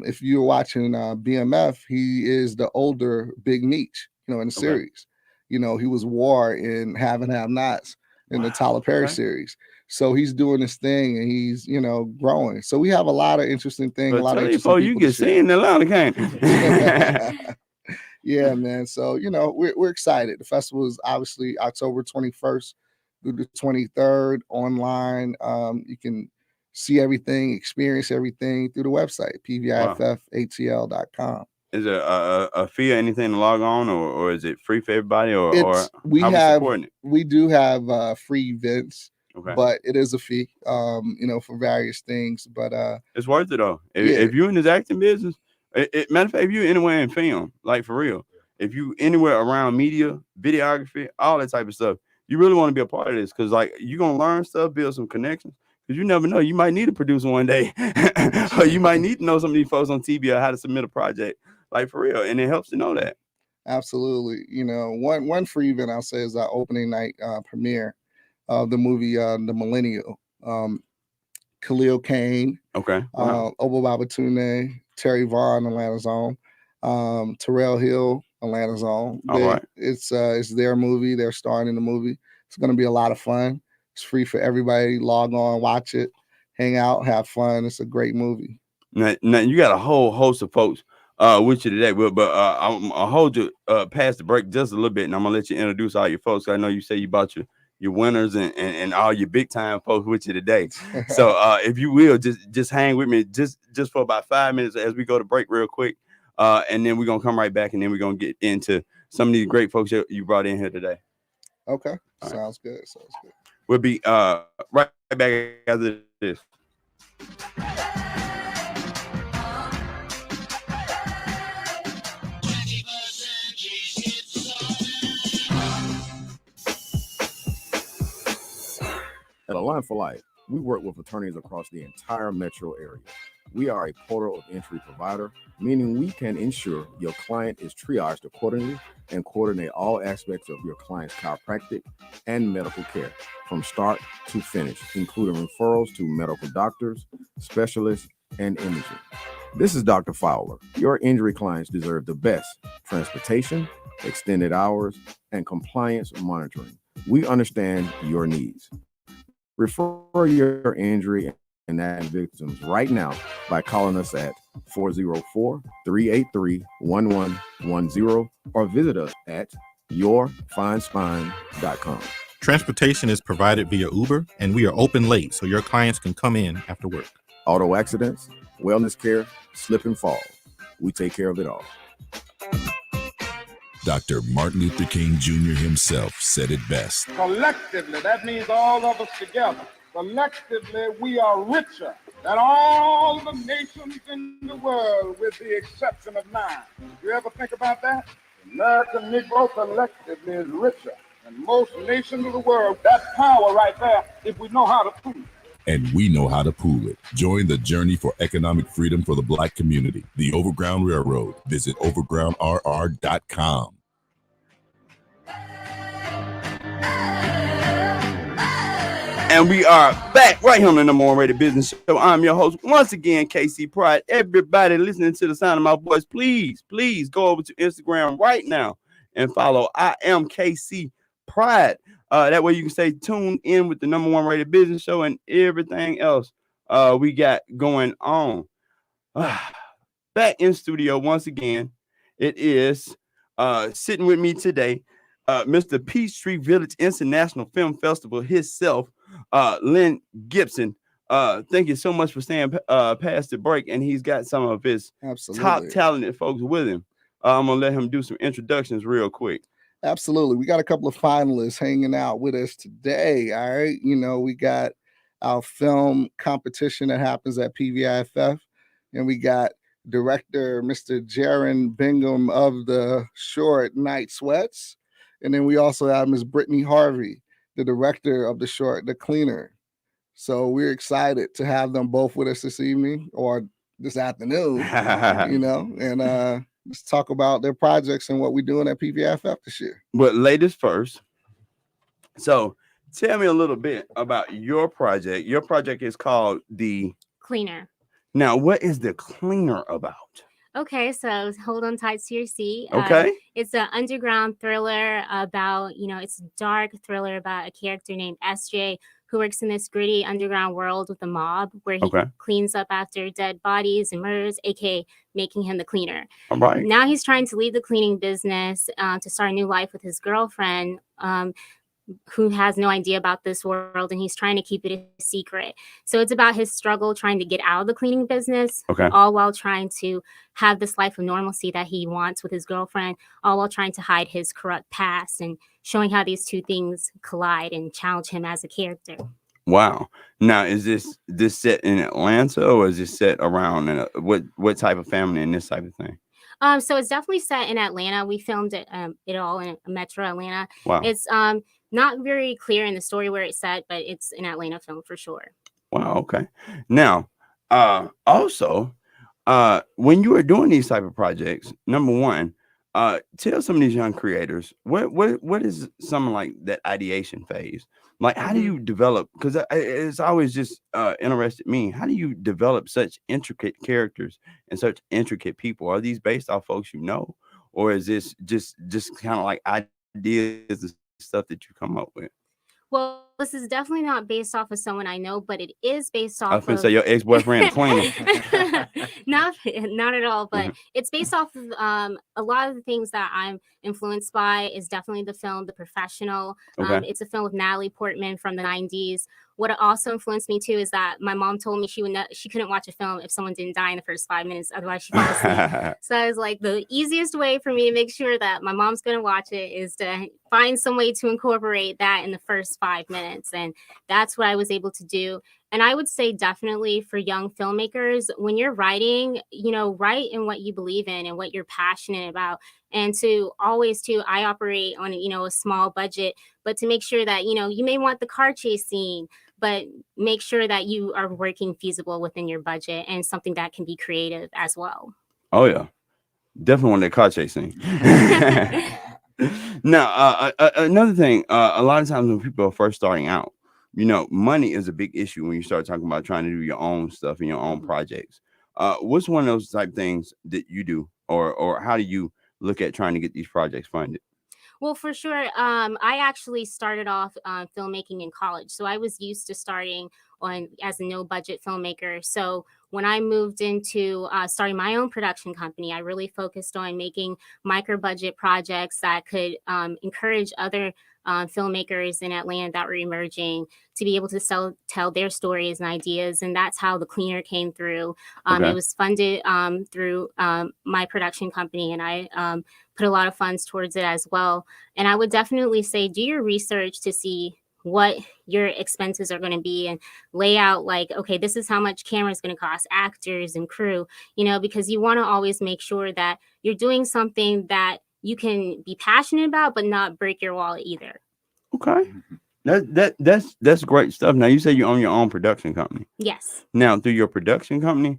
if you're watching BMF, he is the older Big Meech, you know, in the series. You know, he was War in Have and Have Nots in the Tyler Perry series. So he's doing this thing, and he's, you know, growing. So we have a lot of interesting things. But a lot of interesting people you get seen in Atlanta, can't you? Yeah, man. So, you know, we're excited. The festival is obviously October 21st through the 23rd online. You can see everything, experience everything through the website, pviffatl.com. Is there a fee or anything to log on, or is it free for everybody, or we do have free events, okay, but it is a fee, you know, for various things. But it's worth it though. If you're in this acting business, matter of fact, if you're anywhere in film, like for real, if you anywhere around media, videography, all that type of stuff, you really want to be a part of this, because like you're gonna learn stuff, build some connections. Because you never know, you might need a producer one day, or you might need to know some of these folks on TV or how to submit a project, like for real, and it helps to know that. Absolutely. You know, one free event I'll say is our opening night premiere of the movie The Millennial. Khalil Kane, Obo Babatune, Terry Vaughn, Atlanta's Own, Terrell Hill, Atlanta's Own. It's their movie. They're starring in the movie. It's going to be a lot of fun. It's free for everybody. Log on, watch it, hang out, have fun. It's a great movie. Now you got a whole host of folks with you today, but I'll hold you past the break just a little bit, and I'm gonna let you introduce all your folks. I know you say you brought your your winners and all your big time folks with you today. So if you will, just hang with me just for about 5 minutes as we go to break real quick. And then we're gonna come right back, and then we're gonna get into some of these great folks you brought in here today. Okay. All Sounds good. We'll be right back after this. At Align for Life, we work with attorneys across the entire metro area. We are a portal of entry provider, meaning we can ensure your client is triaged accordingly and coordinate all aspects of your client's chiropractic and medical care from start to finish, including referrals to medical doctors, specialists, and imaging. This is Dr. Fowler. Your injury clients deserve the best: transportation, extended hours, and compliance monitoring. We understand your needs. Refer your injury and accident victims right now by calling us at 404-383-1110 or visit us at yourfinespine.com. Transportation is provided via Uber, and we are open late so your clients can come in after work. Auto accidents, wellness care, slip and fall. We take care of it all. Dr. Martin Luther King Jr. himself said it best. Collectively, that means all of us together. Collectively, we are richer than all the nations in the world, with the exception of 9. You ever think about that? The American Negro collectively is richer than most nations of the world. That's power right there, if we know how to prove it. And we know how to pool it. Join the journey for economic freedom for the Black community. The Overground Railroad. Visit overgroundrr.com. And we are back right here on the number one rated business show. I'm your host once again, KC Pride. Everybody listening to the sound of my voice, please go over to Instagram right now and follow I am KC Pride. That way you can stay tuned in with the number one rated business show and everything else we got going on. Back in studio once again, it is sitting with me today, Mr. Peachtree Village International Film Festival himself, Len Gibson. Thank you so much for staying past the break, and he's got some of his top talented folks with him. I'm gonna let him do some introductions real quick. Absolutely. We got a couple of finalists hanging out with us today. All right. You know, we got our film competition that happens at PVIFF, and we got director Mr. Jerryn Bingham of the short Night Sweats. And then we also have Ms. Britney Harvey, the director of the short The Cleaner. So we're excited to have them both with us this evening or this afternoon, you know, and let's talk about their projects and what we're doing at PVIFF this year. But ladies first. So tell me a little bit about your project. Your project is called The Cleaner. Now, what is The Cleaner about? Okay, so hold on tight to your seat. Okay. It's an underground thriller about, it's a dark thriller about a character named SJ who works in this gritty underground world with the mob where he cleans up after dead bodies and murders, aka making him the cleaner. All right. Now he's trying to leave the cleaning business to start a new life with his girlfriend, who has no idea about this world, and he's trying to keep it a secret. So it's about his struggle trying to get out of the cleaning business, all while trying to have this life of normalcy that he wants with his girlfriend, all while trying to hide his corrupt past and showing how these two things collide and challenge him as a character. Wow. Now, is this set in Atlanta, or is this set around what type of family and this type of thing? So it's definitely set in Atlanta. We filmed it all in Metro Atlanta. Wow. It's not very clear in the story where it's set, but it's an Atlanta film for sure. Wow. Okay. Now, also, when you are doing these type of projects, number one, tell some of these young creators what is something like that ideation phase? Like, how do you develop? Because it's always just interested me. How do you develop such intricate characters and such intricate people? Are these based off folks you know, or is this just kind of like ideas and stuff that you come up with? Well, this is definitely not based off of someone I know, but it is based I was off gonna of say your ex-boyfriend cleaner. not at all, but Mhm. it's based off of a lot of the things that I'm influenced by is definitely the film The Professional. Okay. It's a film with Natalie Portman from the 90s. What also influenced me too is that my mom told me she couldn't watch a film if someone didn't die in the first 5 minutes, otherwise she falls asleep. So I was like, the easiest way for me to make sure that my mom's gonna watch it is to find some way to incorporate that in the first 5 minutes, and that's what I was able to do. And I would say definitely for young filmmakers, when you're writing, write in what you believe in and what you're passionate about. And to always I operate on, a small budget, but to make sure that, you may want the car chase scene, but make sure that you are working feasible within your budget and something that can be creative as well. Oh yeah, definitely want that car chasing. Now, another thing, a lot of times when people are first starting out, money is a big issue when you start talking about trying to do your own stuff and your own projects. What's one of those type things that you do, or how do you look at trying to get these projects funded? Well, for sure. I actually started off filmmaking in college. So I was used to starting on as a no budget filmmaker. So when I moved into starting my own production company, I really focused on making micro budget projects that could encourage other filmmakers in Atlanta that were emerging to be able to tell their stories and ideas. And that's how The Cleaner came through. Okay. It was funded through my production company, and I put a lot of funds towards it as well. And I would definitely say do your research to see what your expenses are going to be and lay out like, okay, this is how much camera is going to cost, actors and crew, because you want to always make sure that you're doing something that you can be passionate about, but not break your wallet either. Okay. That's great stuff. Now you say you own your own production company. Yes. Now through your production company,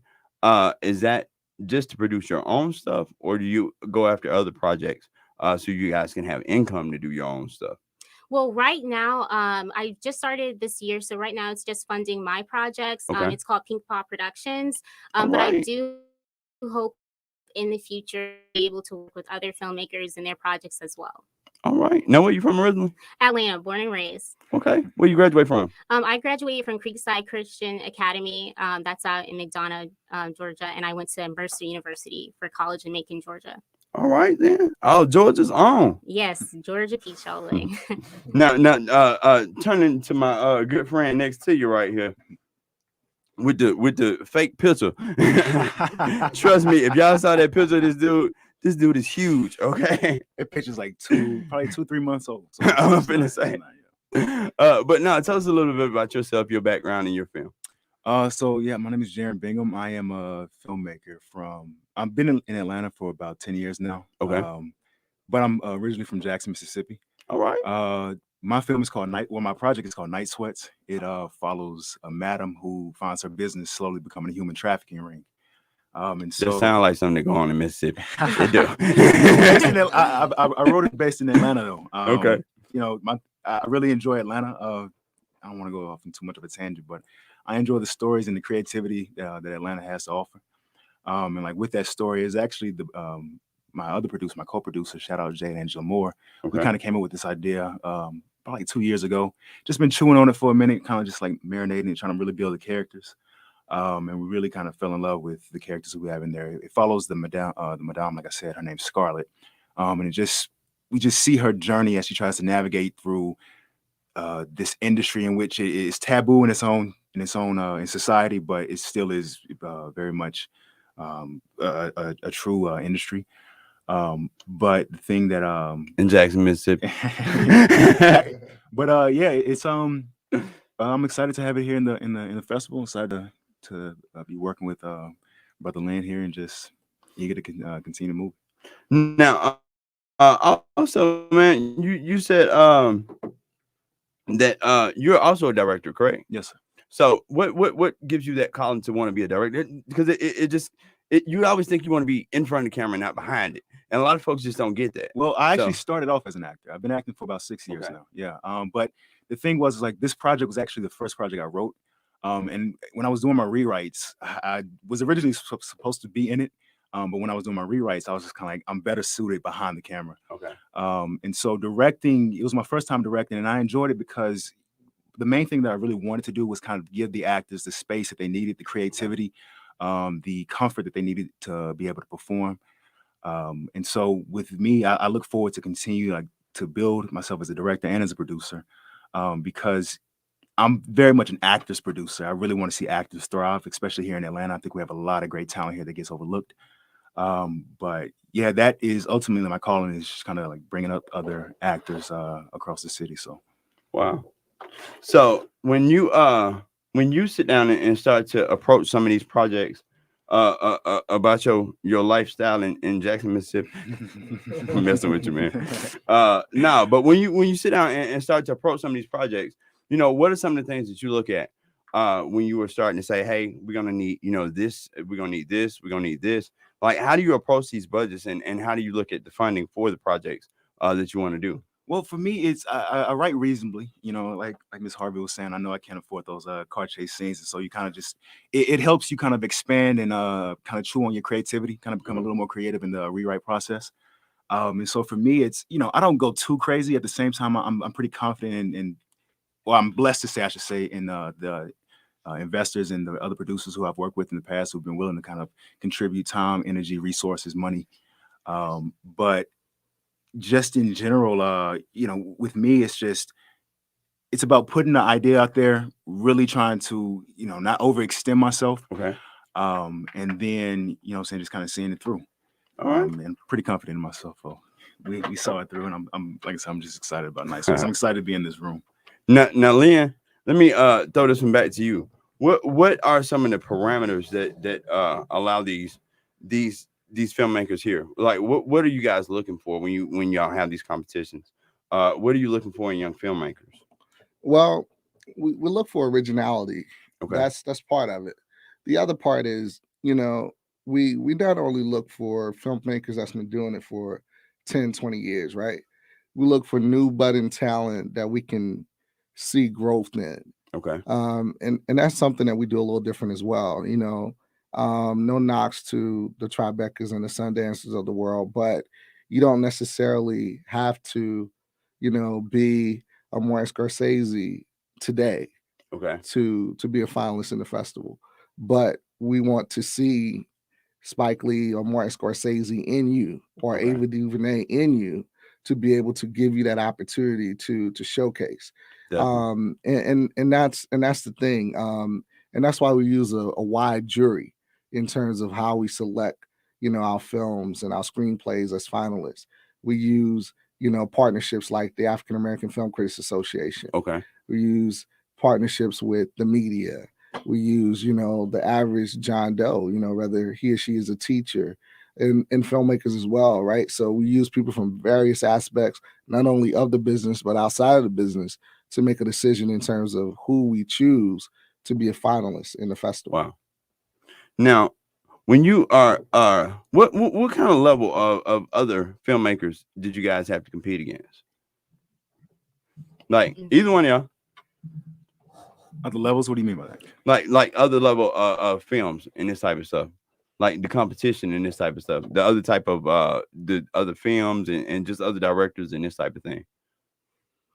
is that just to produce your own stuff, or do you go after other projects so you guys can have income to do your own stuff? Well, right now, I just started this year. So right now it's just funding my projects. Okay. It's called Pink Paw Productions. All But I right. do hope in the future to be able to work with other filmmakers in their projects as well. All right. Now where you from originally? Atlanta, born and raised. Okay. Where you graduate from? I graduated from Creekside Christian Academy. That's out in McDonough, Georgia. And I went to Mercer University for college in Macon, Georgia. All right then. Oh, Georgia's on. Yes, Georgia Peach all the way. Now, turning to my good friend next to you right here with the fake picture. Trust me, if y'all saw that picture of this dude is huge. Okay, that picture's like probably 2-3 months old. So I'm finna say. But no, tell us a little bit about yourself, your background, and your film. So yeah, my name is Jerryn Bingham. I am a filmmaker I've been in Atlanta for about 10 years now. Okay. But I'm originally from Jackson, Mississippi. All right. My film is called my project is called Night Sweats. It follows a madam who finds her business slowly becoming a human trafficking ring. And so Just sound like something that go on in Mississippi. They do. I wrote it based in Atlanta though. Okay. I really enjoy Atlanta. I don't want to go off in too much of a tangent, but I enjoy the stories and the creativity that Atlanta has to offer. And like with that story is actually my other producer, my co-producer, shout out Jay and Angela Moore. Okay. We kind of came up with this idea probably 2 years ago. Just been chewing on it for a minute, kind of just like marinating and trying to really build the characters. And we really kind of fell in love with the characters that we have in there. It follows the madame, like I said, her name's Scarlett. And we just see her journey as she tries to navigate through this industry in which it is taboo in its own in society, but it still is very much a true industry. But the thing that in Jackson, Mississippi. But yeah, it's I'm excited to have it here in the festival. Excited to be working with Brother Len here and just eager to continue to move. Now, also, man, you said that you're also a director, correct? Yes, sir. So what gives you that calling to want to be a director? Because you always think you want to be in front of the camera, not behind it, and a lot of folks just don't get that. Well, I actually started off as an actor. I've been acting for about 6 years now. Yeah. But the thing was like this project was actually the first project I wrote. And when I was doing my rewrites, I was originally supposed to be in it. But when I was doing my rewrites, I was just kind of like, I'm better suited behind the camera. Okay. And so directing, it was my first time directing, and I enjoyed it because the main thing that I really wanted to do was kind of give the actors the space that they needed, the creativity, the comfort that they needed to be able to perform. And so with me, I look forward to continue like to build myself as a director and as a producer, because I'm very much an actor's producer. I really want to see actors thrive, especially here in Atlanta. I think we have a lot of great talent here that gets overlooked. But yeah, that is ultimately my calling, is just kind of like bringing up other actors across the city. So, wow. So when you sit down and start to approach some of these projects about your lifestyle in Jackson, Mississippi, I'm messing with you, man. No, but when you sit down and start to approach some of these projects, you know, what are some of the things that you look at when you were starting to say, hey, we're gonna need, you know, this, we're gonna need this, we're gonna need this. Like, how do you approach these budgets, and how do you look at the funding for the projects that you want to do? well, for me, it's I write reasonably. You know, like Miss Harvey was saying, I know I can't afford those car chase scenes, and so you kind of just it helps you kind of expand and kind of chew on your creativity, kind of become a little more creative in the rewrite process. And so for me, it's, you know, I don't go too crazy. At the same time, I'm pretty confident in well, I'm blessed to say, I should say, in the investors and the other producers who I've worked with in the past who've been willing to kind of contribute time, energy, resources, money. But just in general, you know, with me, it's about putting the idea out there, really trying to, you know, not overextend myself. Okay. And then, you know what I'm saying, just kind of seeing it through. All right. And pretty confident in myself. So we saw it through, and I'm like I said, I'm just excited about Night Sweats. I'm excited to be in this room. Now, Len, let me throw this one back to you. What are some of the parameters that allow these filmmakers here? Like, what are you guys looking for when y'all have these competitions? What are you looking for in young filmmakers? Well, we look for originality. Okay. That's part of it. The other part is, you know, we not only look for filmmakers that's been doing it for 10, 20 years, right? We look for new budding talent that we can see growth in. Okay. And that's something that we do a little different as well. You know, no knocks to the Tribecas and the Sundances of the world, but you don't necessarily have to, you know, be a Martin Scorsese today, okay, to be a finalist in the festival. But we want to see Spike Lee or Martin Scorsese in you, or Okay. Ava DuVernay in you, to be able to give you that opportunity to showcase. Definitely. And that's the thing. And that's why we use a wide jury in terms of how we select, you know, our films and our screenplays as finalists. We use, you know, partnerships like the African American Film Critics Association. Okay. We use partnerships with the media. We use, you know, the average John Doe, you know, whether he or she is a teacher, and filmmakers as well, right? So we use people from various aspects, not only of the business, but outside of the business, to make a decision in terms of who we choose to be a finalist in the festival. Wow. Now, when you are what kind of level of other filmmakers did you guys have to compete against? Like either one of y'all? Other levels? What do you mean by that? Like other level of films and this type of stuff. Like the competition and this type of stuff. The other type of the other films and just other directors and this type of thing.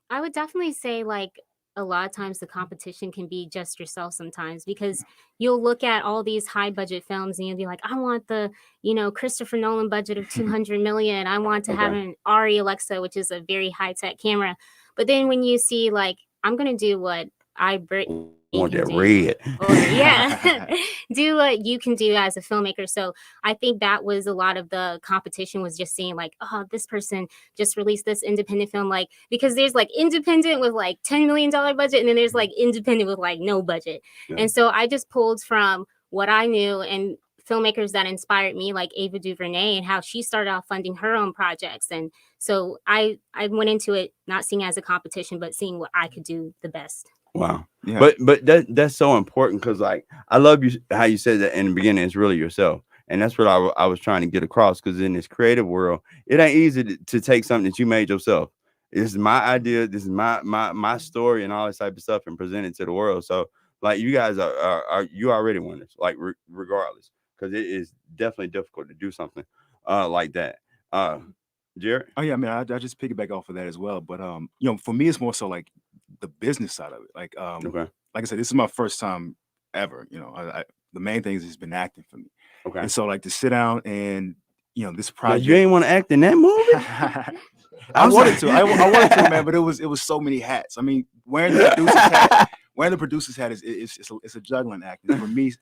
I would definitely say, like, a lot of times the competition can be just yourself sometimes, because you'll look at all these high budget films and you'll be like, I want the, you know, Christopher Nolan budget of 200 million. I want to have an Arri Alexa, which is a very high tech camera. But then when you see, like, I'm going to do what Britney want can that do, red. or yeah, do what you can do as a filmmaker. So I think that was a lot of the competition, was just seeing like, oh, this person just released this independent film, like, because there's like independent with like $10 million budget, and then there's like independent with like no budget. Yeah. And so I just pulled from what I knew and filmmakers that inspired me, like Ava DuVernay, and how she started off funding her own projects. And so I went into it not seeing it as a competition, but seeing what I could do the best. Wow. Yeah. But that's so important, because like I love you how you said that in the beginning. It's really yourself, and that's what I was trying to get across, because in this creative world, it ain't easy to take something that you made yourself. This is my idea, this is my story and all this type of stuff, and present it to the world. So like you guys are you already winners, like regardless, because it is definitely difficult to do something like that. Jerryn? Oh yeah, I mean, I just piggyback off of that as well. But you know, for me, it's more so like the business side of it. Like Okay. like I said, this is my first time ever. You know, the main thing has been acting for me. Okay. And so like to sit down and this Now, project. you ain't want to act in that movie? I wanted to, man, but it was so many hats. I mean, wearing the producer's hat is it's a juggling act. And for me,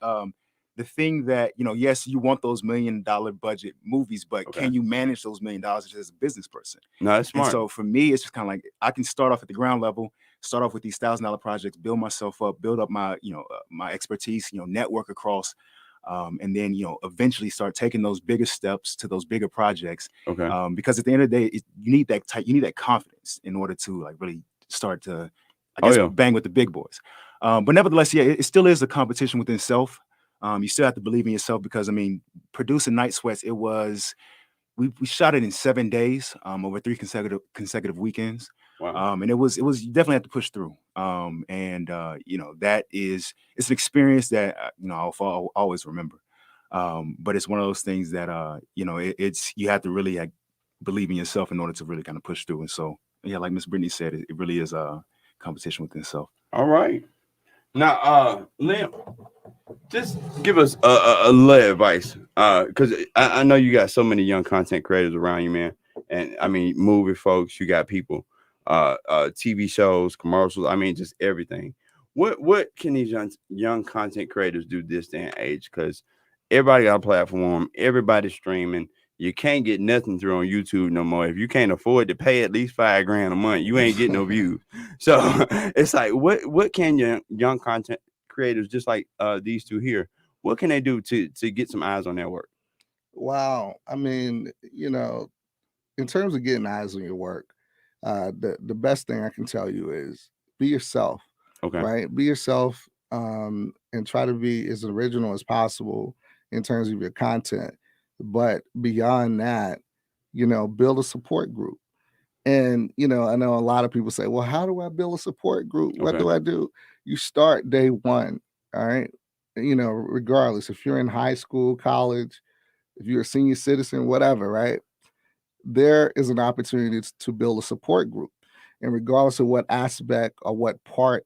the thing that yes, you want those $1 million budget movies, but can you manage those $1 million as a business person? No, that's smart. And so for me, it's just kind of like I can start off at the ground level, start off with these $1,000 projects, build myself up, build up my my expertise, network across. And then eventually start taking those bigger steps to those bigger projects. Okay. Because at the end of the day, you need that confidence in order to like really start to, I guess, bang with the big boys. But nevertheless, yeah, it still is a competition within self. You still have to believe in yourself because I mean, producing Night Sweats, we shot it in 7 days, over 3 consecutive weekends. Wow. And it was you definitely have to push through. It's an experience that I'll always remember. But it's one of those things that it's you have to really believe in yourself in order to really kind of push through. And so yeah, like Miss Britney said, it really is a competition within self. All right. Now, Len, just give us a little advice, because I know you got so many young content creators around you, man. And I mean, movie folks, you got people, TV shows, commercials. I mean, just everything. What can these young content creators do this day and age? Because everybody got a platform, everybody's streaming. You can't get nothing through on YouTube no more. If you can't afford to pay at least $5,000 a month, you ain't getting no views. So it's like, what can young content creators just like these two here, what can they do to get some eyes on their work? Wow. I mean, in terms of getting eyes on your work, the best thing I can tell you is be yourself. Okay. Right? Be yourself, and try to be as original as possible in terms of your content. But beyond that, build a support group. And, I know a lot of people say, well, how do I build a support group? What Okay. do I do? You start day one. All right. Regardless, if you're in high school, college, if you're a senior citizen, whatever, right? There is an opportunity to build a support group. And regardless of what aspect or what part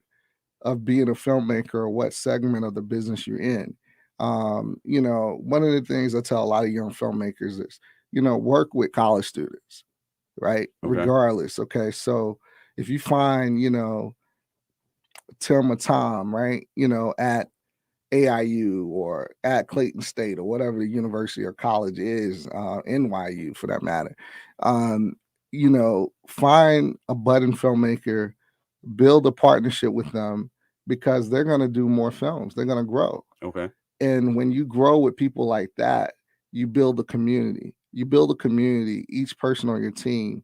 of being a filmmaker or what segment of the business you're in, one of the things I tell a lot of young filmmakers is, work with college students, right? Okay. Regardless. Okay. So if you find, Tim or Tom, right, at AIU or at Clayton State or whatever the university or college is, NYU for that matter, find a budding filmmaker, build a partnership with them because they're going to do more films. They're going to grow. Okay. And when you grow with people like that, you build a community. You build a community. Each person on your team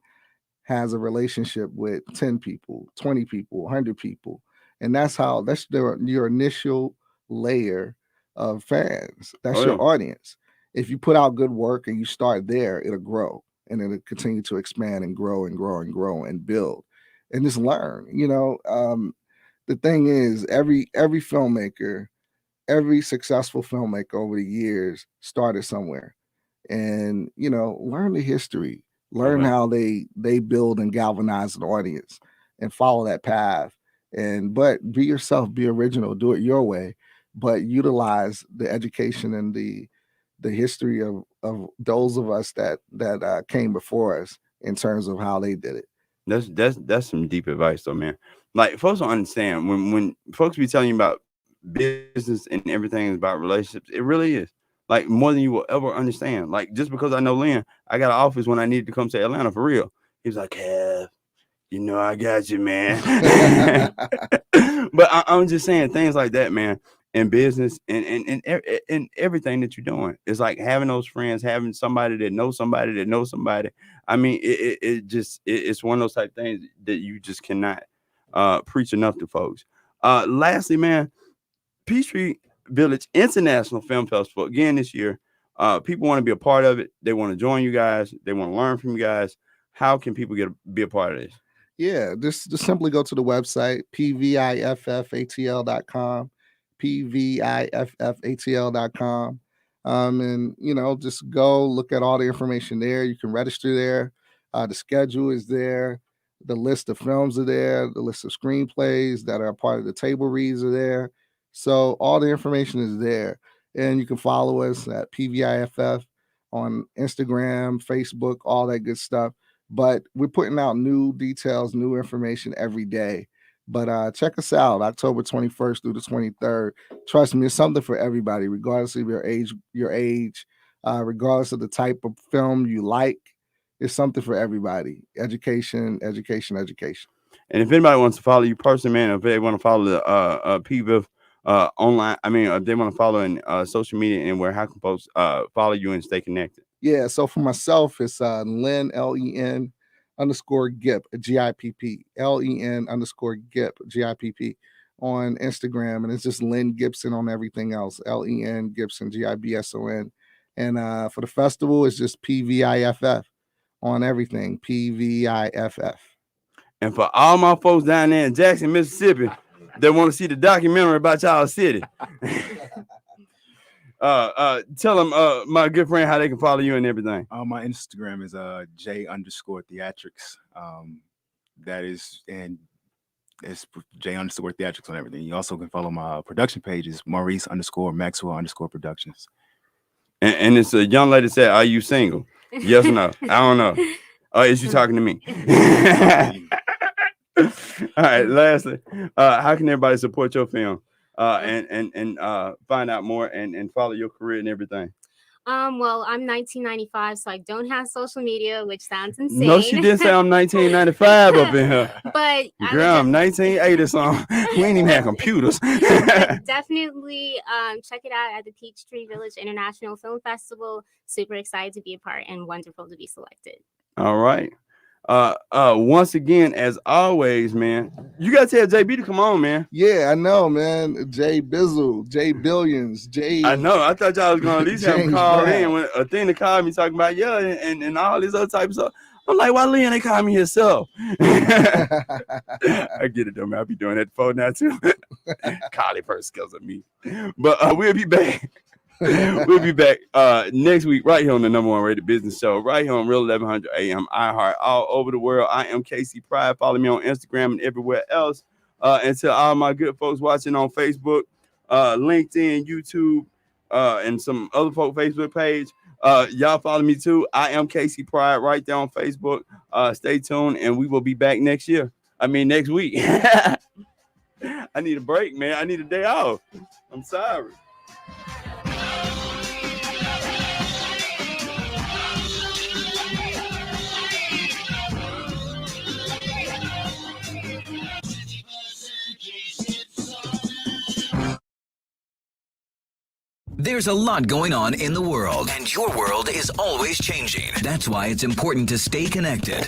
has a relationship with 10 people, 20 people, 100 people. And that's your initial layer of fans. That's your audience. If you put out good work and you start there, it'll grow and it'll continue to expand and grow and grow and grow and build and just learn. The thing is, every filmmaker, every successful filmmaker over the years started somewhere. And learn the history, learn how they build and galvanize an audience and follow that path. But be yourself, be original, do it your way, but utilize the education and the history of those of us that came before us in terms of how they did it. That's some deep advice though, man. Like folks don't understand when folks be telling you about business and everything is about relationships, it really is. Like more than you will ever understand. Like just because I know Len, I got an office when I needed to come to Atlanta for real. He was like, I got you, man. But I'm just saying things like that, man. In business and everything that you're doing, it's like having those friends, having somebody that knows somebody that knows somebody. I mean, it's one of those type of things that you just cannot preach enough to folks. Lastly, man, Peachtree Village International Film Festival again this year. People want to be a part of it. They want to join you guys. They want to learn from you guys. How can people be a part of this? Yeah, just simply go to the website, pviffatl.com, pviffatl.com. And, just go look at all the information there. You can register there. The schedule is there. The list of films are there. The list of screenplays that are part of the table reads are there. So all the information is there. And you can follow us at PVIFF on Instagram, Facebook, all that good stuff. But we're putting out new details, new information every day. But check us out, October 21st through the 23rd. Trust me, it's something for everybody, regardless of your age, regardless of the type of film you like. It's something for everybody. Education, education, education. And if anybody wants to follow you personally, man, if they want to follow the PVIF online, if they want to follow in social media anywhere, how can folks follow you and stay connected? Yeah, so for myself, it's Len, Len _Gipp, GIPP, Len _Gipp, GIPP on Instagram. And it's just Len Gibson on everything else, Len Gibson, GIBSON. And for the festival, it's just PVIFF on everything, PVIFF. And for all my folks down there in Jackson, Mississippi, that want to see the documentary about y'all city, tell them, my good friend, how they can follow you and everything. My Instagram is J_theatrics. That is, and it's J_theatrics on everything. You also can follow my production pages, Maurice_Maxwell_Productions. And it's a young lady said, "Are you single?" Yes or no? I don't know. Is you talking to me? All right. Lastly, how can everybody support your film and find out more and follow your career and everything? Well, I'm 1995, so I don't have social media, which sounds insane. No, she didn't say I'm 1995 up in here. But girl, I'm 1980 something. We ain't even had computers. Definitely check it out at the Peachtree Village International Film Festival. Super excited to be a part and wonderful to be selected. All right. Once again, as always, man, you gotta tell JB to come on, man. Yeah, I know, man. J Bizzle, J Billions, J. I know. I thought y'all was gonna at least have him call in when Athena called me talking about and all this other type of stuff. I'm like, why Lynn they call me herself? I get it though, man. I'll be doing that before now too. Carly first kills of me. But we'll be back. We'll be back next week right here on the #1 rated business show, right here on Real 1100 AM, iHeart, all over the world. I am Casey Pride. Follow me on Instagram and everywhere else. And to all my good folks watching on Facebook, LinkedIn, YouTube, and some other folk Facebook page, y'all follow me too. I am Casey Pride right there on Facebook. Stay tuned, and we will be back next week. I need a break, man. I need a day off. I'm sorry. There's a lot going on in the world, and your world is always changing. That's why it's important to stay connected.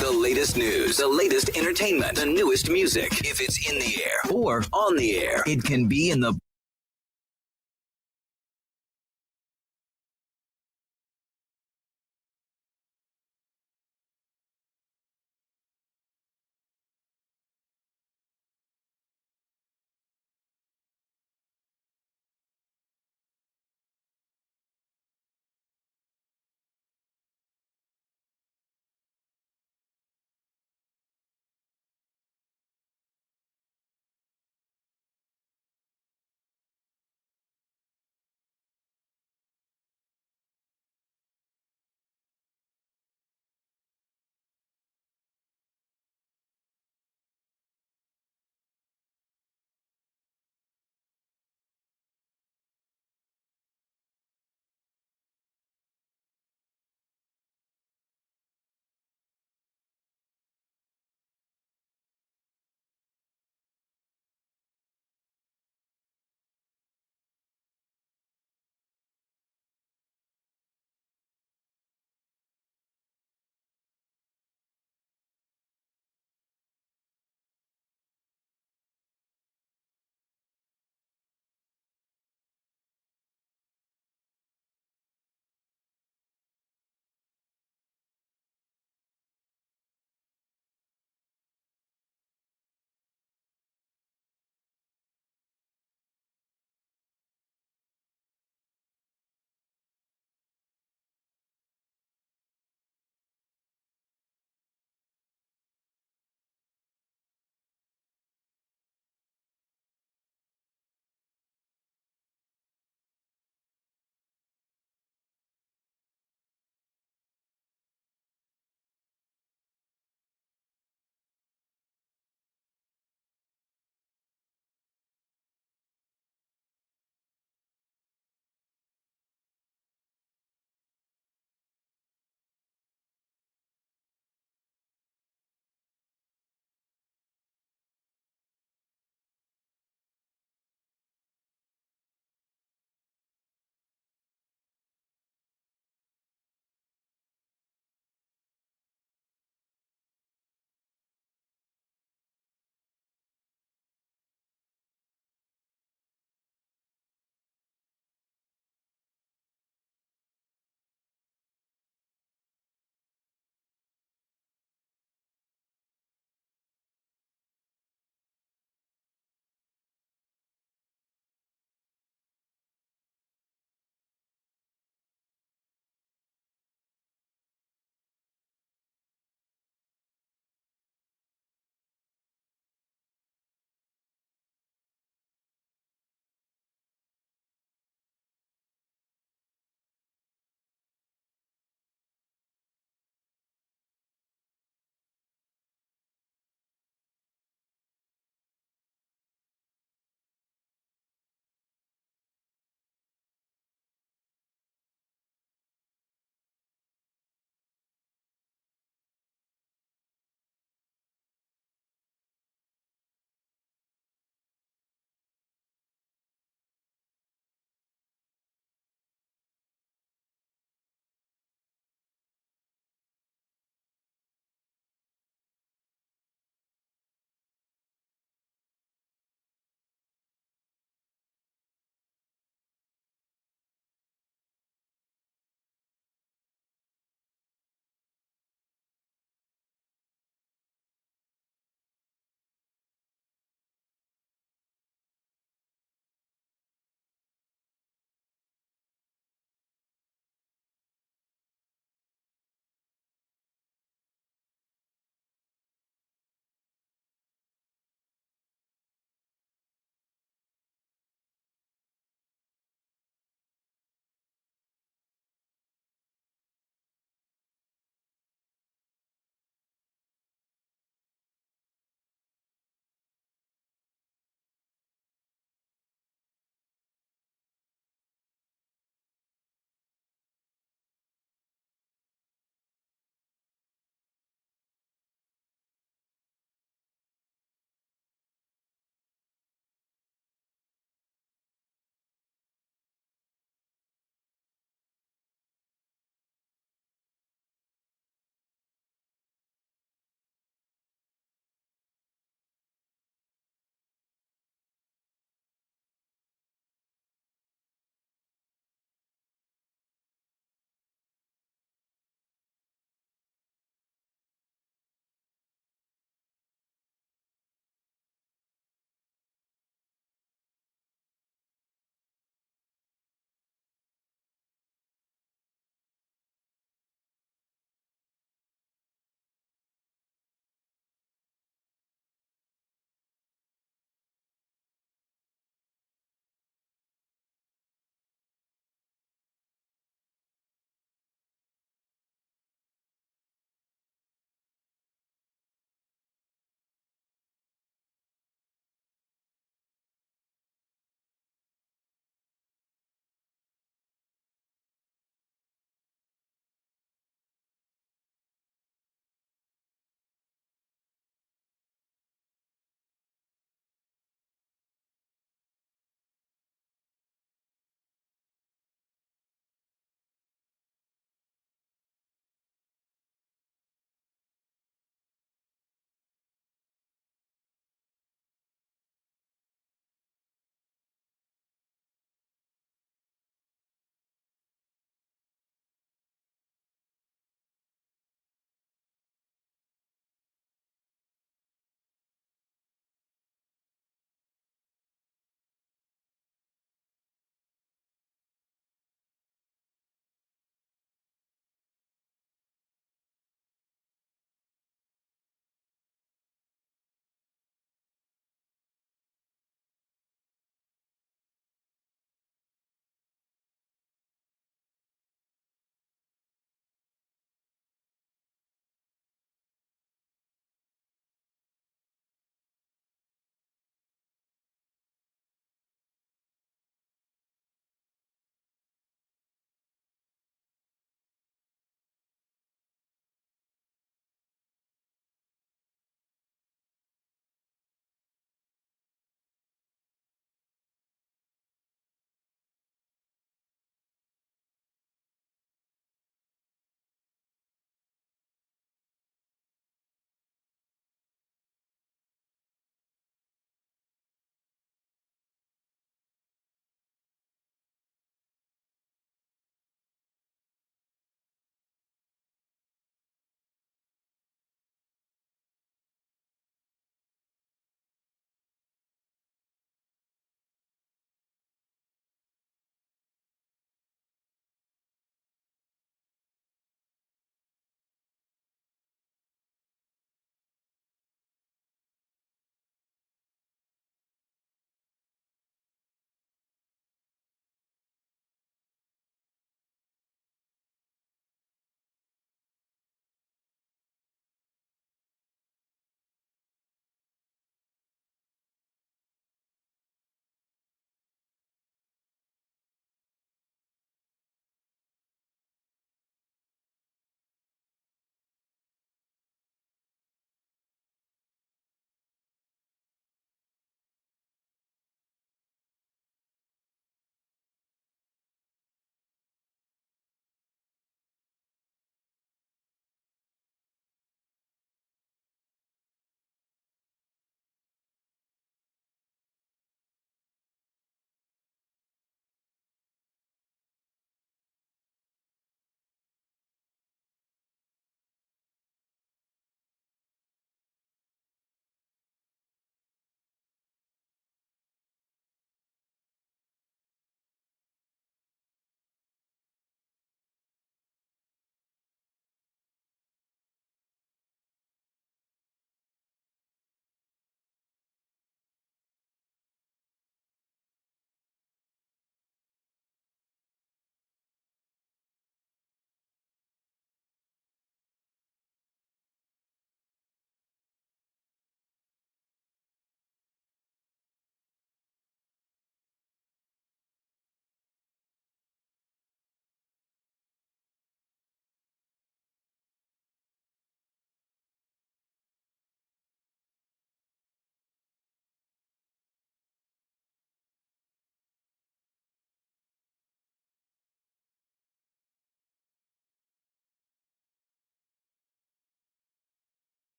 The latest news, the latest entertainment, the newest music. If it's in the air or on the air, it can be in the